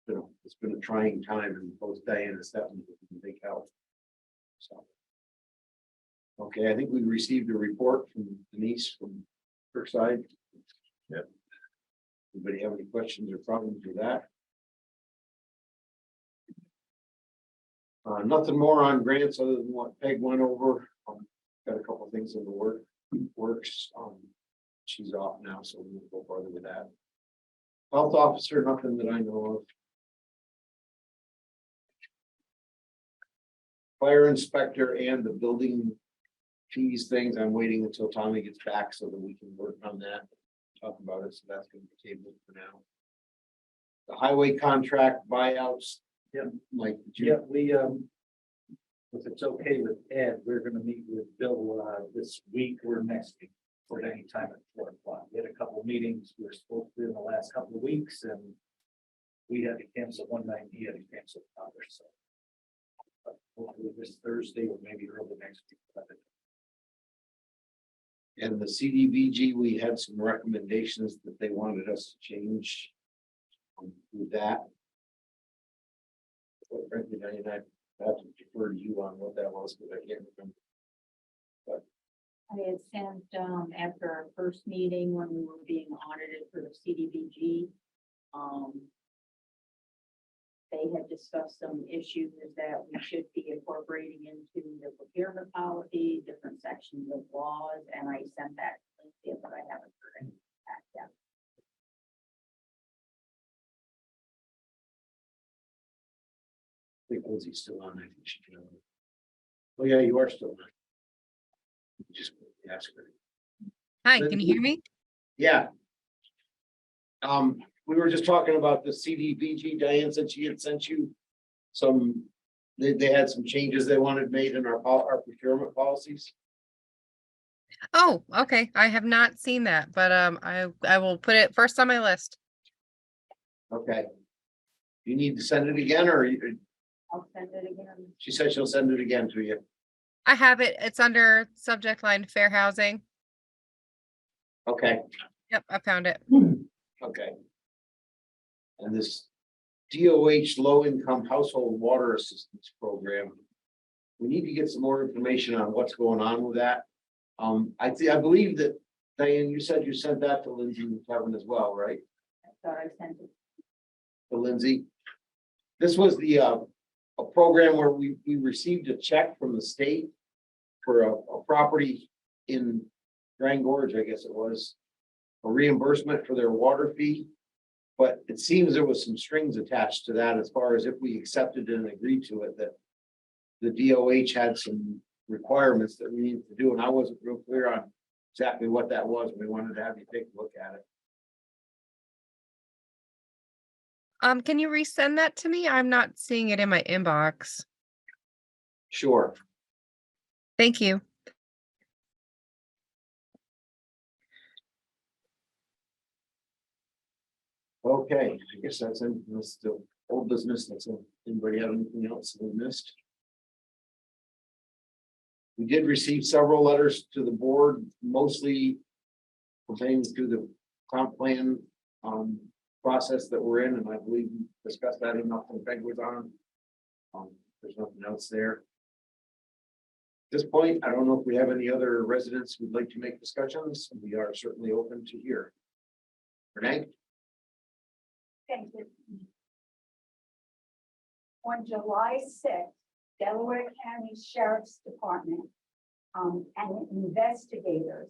You know, it's been a trying time and both Diane and Stephanie have been big help. So. Okay, I think we received a report from Denise from her side. Yeah. Anybody have any questions or problems with that? Nothing more on grants other than what Peg went over. Got a couple things in the works. She's off now, so we'll go further with that. Health officer, nothing that I know of. Fire inspector and the building fees things, I'm waiting until Tommy gets back so that we can work on that. Talk about it, so that's gonna be tabled for now. The highway contract buyouts. Yeah. Like. Yeah, we, if it's okay with Ed, we're gonna meet with Bill, this week or next week, or any time at 4 o'clock. We had a couple of meetings we were supposed to do in the last couple of weeks, and we had to cancel one night, he had to cancel another, so. But hopefully this Thursday or maybe early next week. And the CDBG, we had some recommendations that they wanted us to change. With that. But frankly, Diane, I have to defer to you on what that was, because I can't remember. I had sent, after our first meeting when we were being audited for the CDBG, they had discussed some issues that we should be incorporating into the procurement policy, different sections of laws, and I sent that, but I haven't heard any back yet. I think Lindsay's still on. I think she can. Oh, yeah, you are still on. Just ask her. Hi, can you hear me? Yeah. We were just talking about the CDBG. Diane said she had sent you some, they had some changes they wanted made in our procurement policies. Oh, okay. I have not seen that, but I will put it first on my list. Okay. You need to send it again, or I'll send it again. she said she'll send it again to you. I have it. It's under subject line fair housing. Okay, Yep, I found it. okay. And this DOH low income household water assistance program. We need to get some more information on what's going on with that. I believe that Diane, you said you sent that to Lindsay and Kevin as well, right? I thought I sent it. To Lindsay. This was the a program where we received a check from the state for a property in Grand Gorge, I guess it was, a reimbursement for their water fee. But it seems there was some strings attached to that as far as if we accepted and agreed to it, that the DOH had some requirements that we needed to do, and I wasn't real clear on exactly what that was. We wanted to have you take a look at it. Can you resend that to me? I'm not seeing it in my inbox. Sure. Thank you. Okay, I guess that's in this the old business. That's it. Anybody have anything else we missed? We did receive several letters to the board, mostly pertaining to the comp plan process that we're in, and I believe we discussed that enough when Peg was on. There's nothing else there. If this point, I don't know if we have any other residents who'd like to make discussions. We are certainly open to hear. Renee? Thank you. On July sixth, Delaware County Sheriff's Department and investigators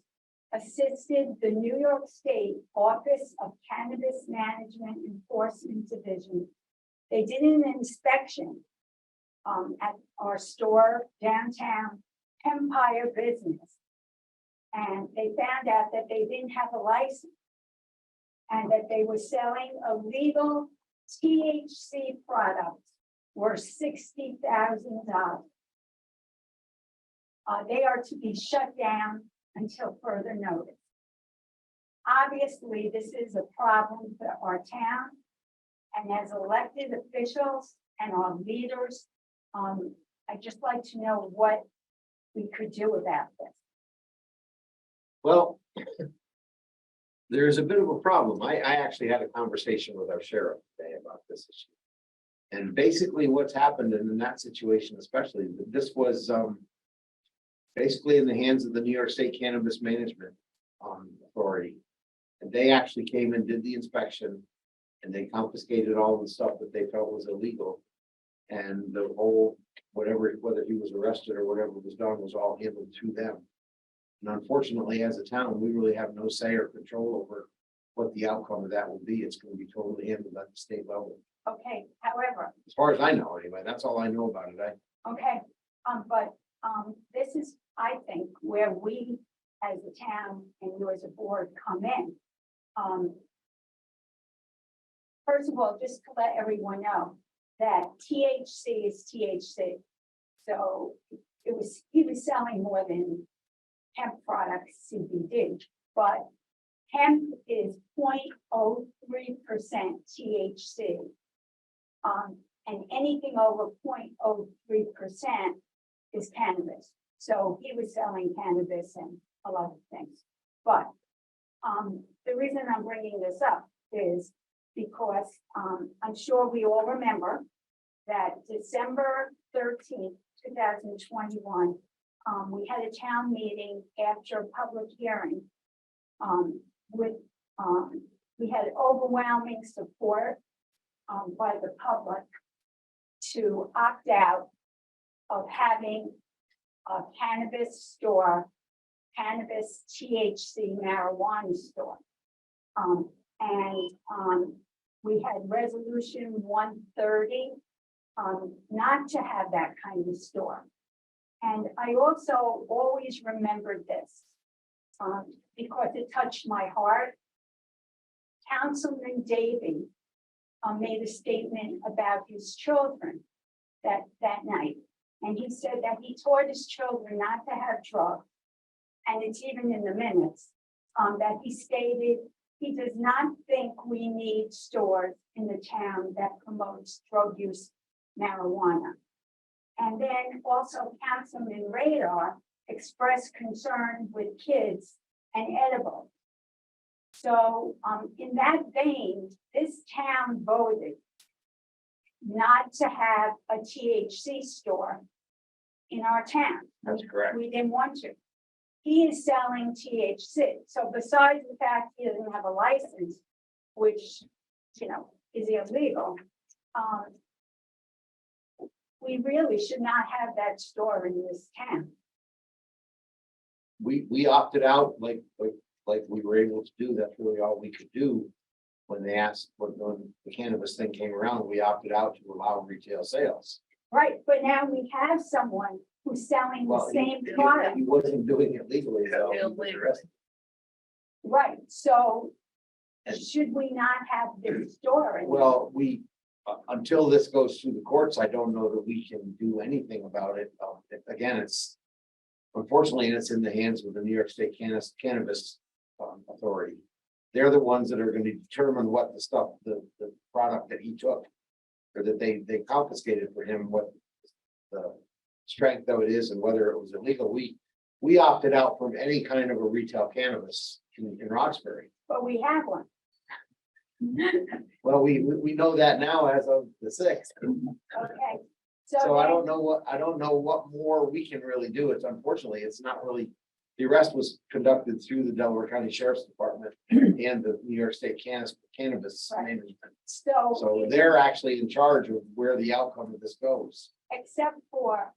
assisted the New York State Office of Cannabis Management Enforcement Division. They did an inspection at our store downtown Empire Business. And they found out that they didn't have a license and that they were selling illegal THC products worth $60,000. They are to be shut down until further notice. Obviously, this is a problem for our town, and as elected officials and our leaders, I'd just like to know what we could do about this. Well, there's a bit of a problem. I actually had a conversation with our sheriff today about this issue. And basically what's happened in that situation, especially, this was basically in the hands of the New York State Cannabis Management Authority. And they actually came and did the inspection and they confiscated all the stuff that they felt was illegal. And the whole, whether he was arrested or whatever was done was all handled to them. And unfortunately, as a town, we really have no say or control over what the outcome of that will be. It's going to be totally handled at the state level. Okay, however, As far as I know, anyway, that's all I know about it. okay, but this is, I think, where we as a town and you as a board come in. First of all, just to let everyone know that THC is THC. So he was selling more than hemp products, CBD, but hemp is 0.03% THC. And anything over 0.03% is cannabis. So he was selling cannabis and a lot of things. But the reason I'm bringing this up is because I'm sure we all remember that December 13th, 2021, we had a town meeting after a public hearing we had overwhelming support by the public to opt out of having a cannabis store, cannabis THC marijuana store. We had resolution 130 not to have that kind of store. And I also always remembered this because it touched my heart. Councilman Davey made a statement about his children that night. And he said that he taught his children not to have drugs. And it's even in the minutes that he stated he does not think we need stores in the town that promotes drug use marijuana. And then also Councilman Radar expressed concern with kids and edibles. So in that vein, this town voted not to have a THC store in our town. That's correct. We didn't want to. He is selling THC. So besides the fact he doesn't have a license, which, you know, is illegal, we really should not have that store in this town. We opted out like we were able to do. That's really all we could do. When they asked, when the cannabis thing came around, we opted out to allow retail sales. Right, but now we have someone who's selling the Well, same product. He wasn't doing it legally, though. He was arrested. Right, so should we not have this store? Well, until this goes through the courts, I don't know that we can do anything about it. Again, unfortunately, it's in the hands of the New York State Cannabis Authority. They're the ones that are going to determine what the product that he took, or that they confiscated for him, what the strength of it is and whether it was illegal. We opted out from any kind of a retail cannabis in Roxbury. But we have one. Well, we know that now as of the 6th. Okay, So I don't know what more we can really do. It's unfortunately, it's not really. The arrest was conducted through the Delaware County Sheriff's Department and the New York State Cannabis Right. Management. So. So they're actually in charge of where the outcome of this goes. Except for,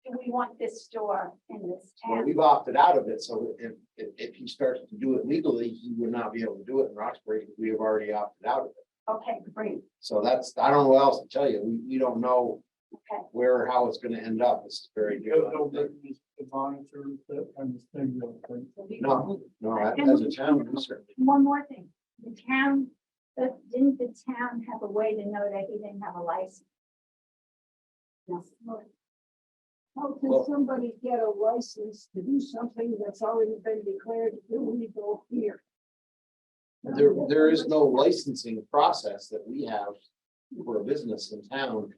do we want this store in this Well, town? we've opted out of it, so if he starts to do it legally, he would not be able to do it in Roxbury, because we have already opted out of it. Okay, great, So I don't know what else to tell you. We don't know okay. where, or how it's gonna end up. It's very good. The monitors, that kind of thing. No, as a town, we certainly. One more thing, the town, didn't the town have a way to know that he didn't have a license? No. How can Well- somebody get a license to do something that's already been declared illegal here? There is no licensing process that we have for a business in town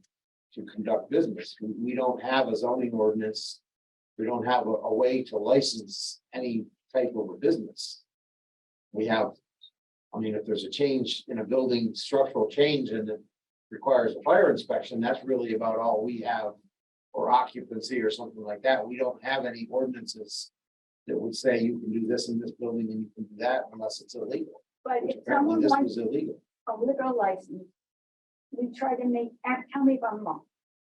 to conduct business. We don't have a zoning ordinance. We don't have a way to license any type of a business. We have, I mean, if there's a change in a building, structural change, and it requires a fire inspection, that's really about all we have. Or occupancy or something like that. We don't have any ordinances that would say you can do this in this building and you can do that unless it's illegal. But Which if apparently someone this wants was illegal. a liquor license, we try to make, tell me if I'm wrong,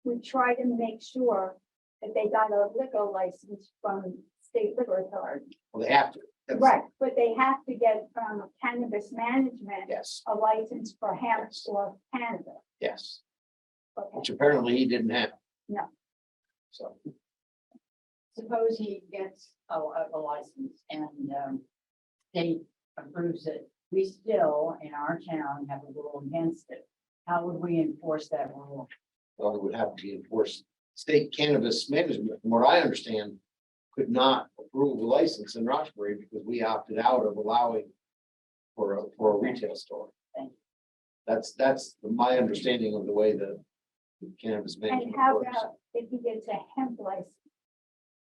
we try to make sure that they got a liquor license from state liquor authority. Well, they have to. That's- Right, but they have to get from cannabis management, Yes, a license for hemp or cannabis. yes, Okay, which apparently he didn't have. No. So, Suppose he gets a license and, state approves it. We still, in our town, have a rule against it. How would we enforce that rule? well, it would have to be enforced. State cannabis management, from what I understand, could not approve a license in Roxbury because we opted out of allowing for a retail store. Thank you. That's my understanding of the way the cannabis and management how works. about if he gets a hemp license?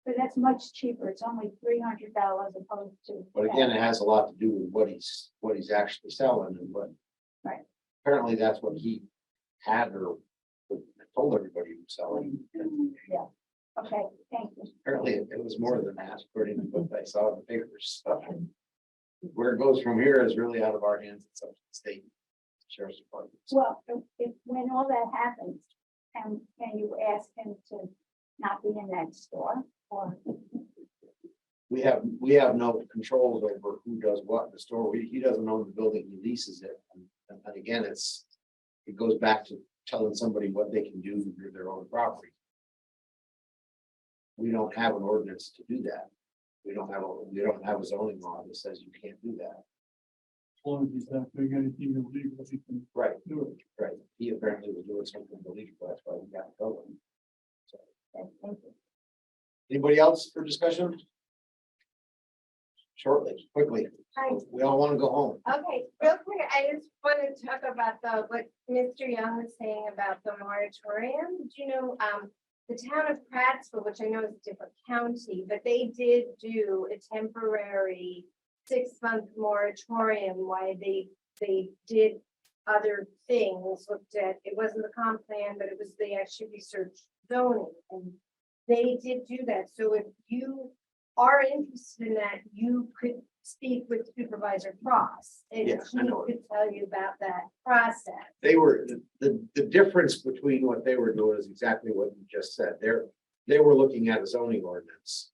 But that's much cheaper, it's only $300 opposed to. But again, it has a lot to do with what he's actually selling and what. Right. Apparently, that's what he had or told everybody he was selling. Yeah, okay, thank you. Apparently, it was more than that, according to what I saw in the papers. Where it goes from here is really out of our hands. It's up to the state sheriff's department. Well, if when all that happens, can you ask him to not be in that store or? We have no control over who does what in the store. He doesn't own the building, he leases it. And again, it goes back to telling somebody what they can do with their own property. We don't have an ordinance to do that. We don't have a zoning law that says you can't do that. As long as he's not doing anything illegal, he can Right, do it. right. He apparently was doing something illegal, that's why we got going. So, Thank you. anybody else for discussion? Shortly, quickly. Hi. We all want to go home. Okay, real quick, I just want to talk about what Mr. Young was saying about the moratorium. Do you know, the town of Prattsville, which I know is a different county, but they did do a temporary 6-month moratorium while they did other things, looked at, it wasn't the comp plan, but it was, they actually researched zoning, and they did do that. So if you are interested in that, you could speak with Supervisor Cross, and Yeah, he I know. could tell you about that process. They were, the difference between what they were doing is exactly what you just said. They were looking at a zoning ordinance,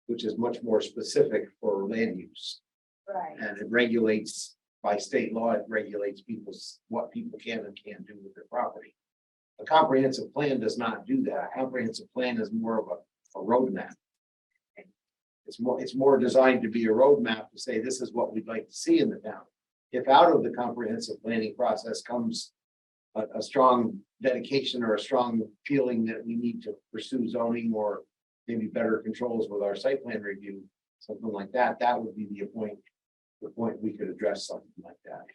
which is much more specific for land use. Right. And it regulates, by state law, it regulates what people can and can't do with their property. A comprehensive plan does not do that. A comprehensive plan is more of a roadmap. It's more designed to be a roadmap to say, this is what we'd like to see in the town. If out of the comprehensive planning process comes a strong dedication or a strong feeling that we need to pursue zoning or maybe better controls with our site plan review, something like that, that would be the point we could address something like that.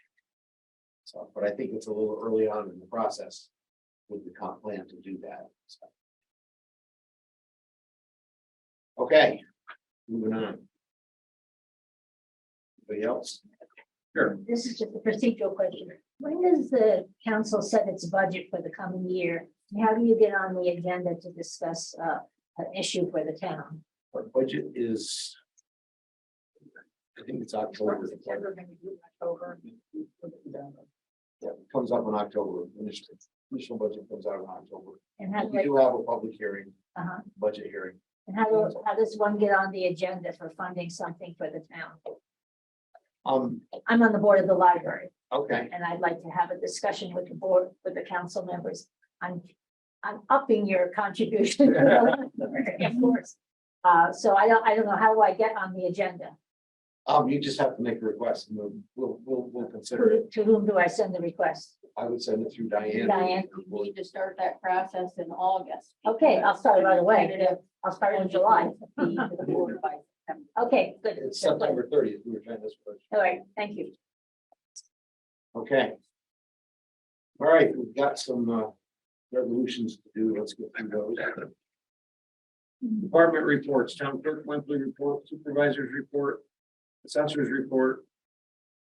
So, but I think it's a little early on in the process with the comp plan to do that. So. Okay, moving on. Anybody else? Sure. This is just a procedural question. When does the council set its budget for the coming year? How do you get on the agenda to discuss an issue for the town? Our budget is. I think it's October. Yeah, it comes up in October, initial budget comes out in October. And how, We do have a public hearing, uh-huh. budget hearing. And how does one get on the agenda for funding something for the town? I'm on the board of the library. Okay, And I'd like to have a discussion with the board, with the council members. I'm upping your contribution. To the library, of course. So I don't know, how do I get on the agenda? you just have to make a request and we'll consider it. To whom do I send the request? I would send it through Diane. Diane. We need to start that process in August. Okay, I'll start right away. I'll start in July. Okay, good. It's September 30th, we were trying this first. All right, thank you. Okay. All right, we've got some resolutions to do. Let's get through those. Department reports, town clerk monthly report, supervisors report, assessors report,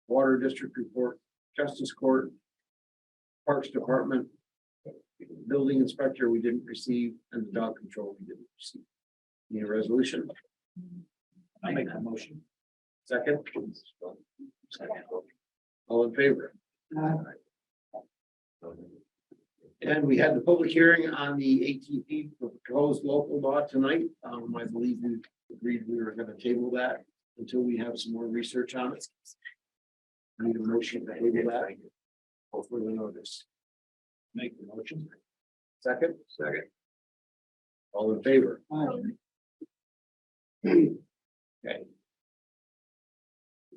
water district report, justice court, parks department, building inspector we didn't receive, and the dog control we didn't receive. Need a resolution? I make a motion. Second? All in favor? And we had the public hearing on the ATP proposed local law tonight. I believe we agreed we were gonna table that until we have some more research on it. I need a motion to table that. Or further notice. Make the motion. Second? Second. All in favor? Okay.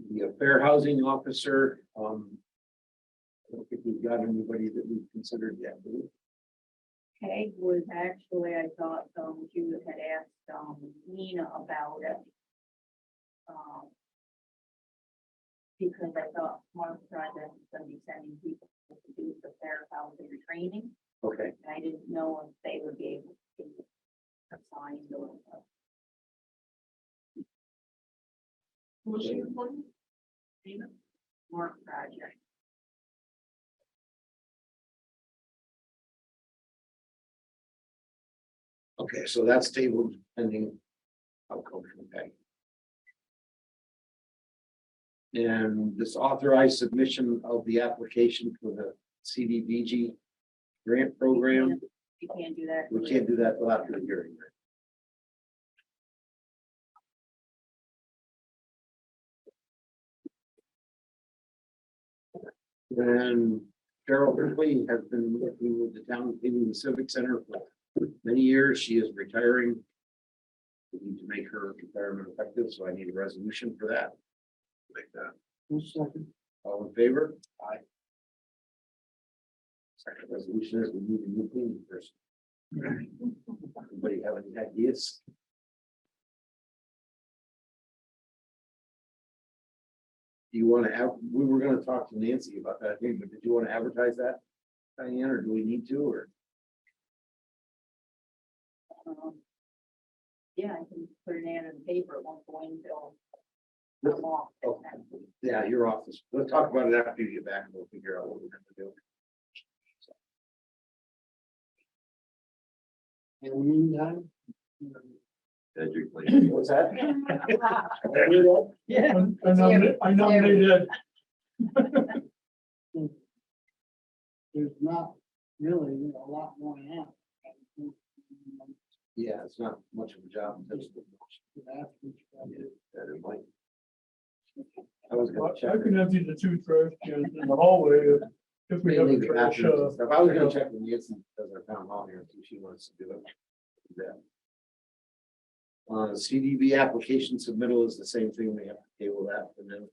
The fair housing officer, I don't think we've got anybody that we've considered yet. do we? Peg was actually, I thought, you had asked, Nina about it. Because I thought Mark Project was gonna be sending people to do the fair housing training, Okay, and I didn't know if they would be able to assign or. Who's she reporting? Mark Project. okay, so that's tabled pending outcome from Peg. And this authorized submission of the application for the CDBG grant program, You can't do that. we can't do that till after the hearing. And Cheryl Ripley has been working with the town, in the Civic Center for many years. She is retiring. We need to make her retirement effective, so I need a resolution for that. Like that. All in favor? Aye. Second resolution is we need a new cleaning person. Anybody have any ideas? Do you want to have, we were gonna talk to Nancy about that, thing, but did you want to advertise that, Diane, or do we need to, or? Yeah, I can put an ad in the paper, it won't go until. I'm off. Okay. Yeah, your office. Let's talk about it after you get back and we'll figure out what we're gonna do. In the meantime. What's that? Yeah. I nominate Ed. There's not really a lot going on. Yeah, it's not much of a job. That's the- Yeah, that it might. I was gonna check. I can empty the two trash cans in the hallway if we have Mainly a the trash. bathrooms and stuff. I was gonna check with Nancy, does our town hall here, see if she wants to do it. Yeah. CDB application submittal is the same thing, we have to table that for them.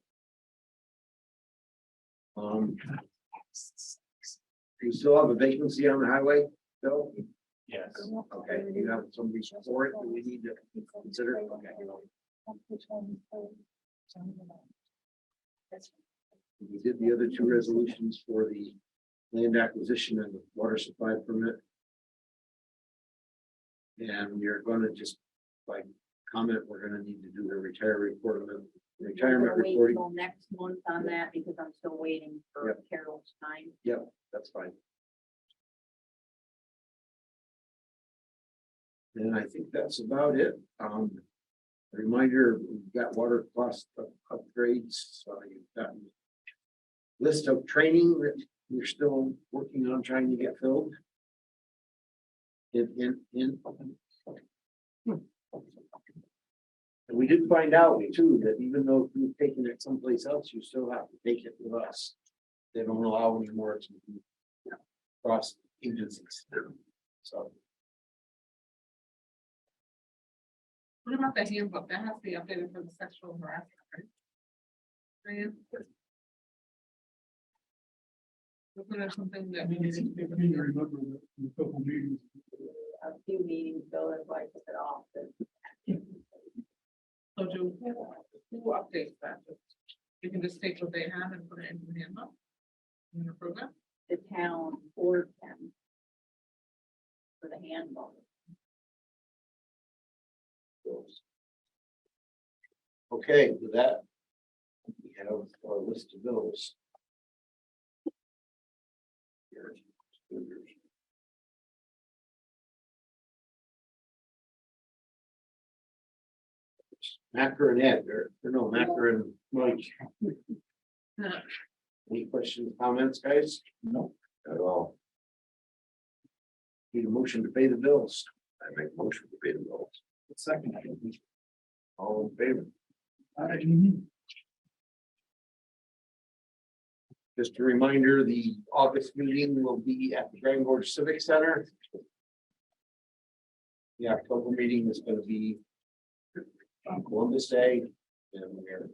You still have a vacancy on the highway, Bill? Yes. Okay, you have somebody for it, that we need to consider, okay. We did the other two resolutions for the land acquisition and the water supply permit. And you're gonna just, by comment, we're gonna need to do the retirement We're retirement gonna wait reporting. till next month on that because I'm still waiting for Yep. Carol's time. Yep, that's fine. And I think that's about it. A reminder, we've got water cost upgrades, so you've got list of training that we're still working on trying to get filled. And we did find out too, that even though you've taken it someplace else, you still have to take it with us. They don't allow anymore to cross agencies. So. What about the handbook? That has to be updated for the sexual harassment, right? Wasn't there something that we needed to do? A few meetings ago, that's why I took it off. So do, who updates that? You can just take what they have and put it into the handbook. In your program? The town board can. For the handbook. Okay, with that, we have our list of bills. Macker and Ed, or no, Macker and Mike. Any questions, comments, guys? No. At all. Need a motion to pay the bills. I make a motion to pay the bills. Second. All in favor? Just a reminder, the August meeting will be at the Grand Gorge Civic Center. The October meeting is going to be on Columbus Day, and we're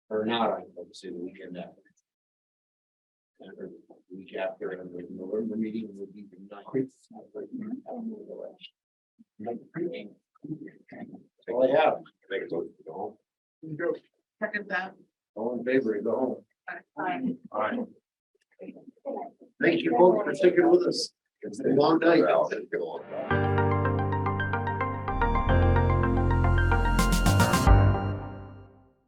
or not on Columbus Day, the weekend after. And the week after, and the November meeting will be the 9th. That's all I have. Make a vote to go home. Second that. All in favor, go home. Aye. All right. Thank you folks for sticking with us. It's a long night.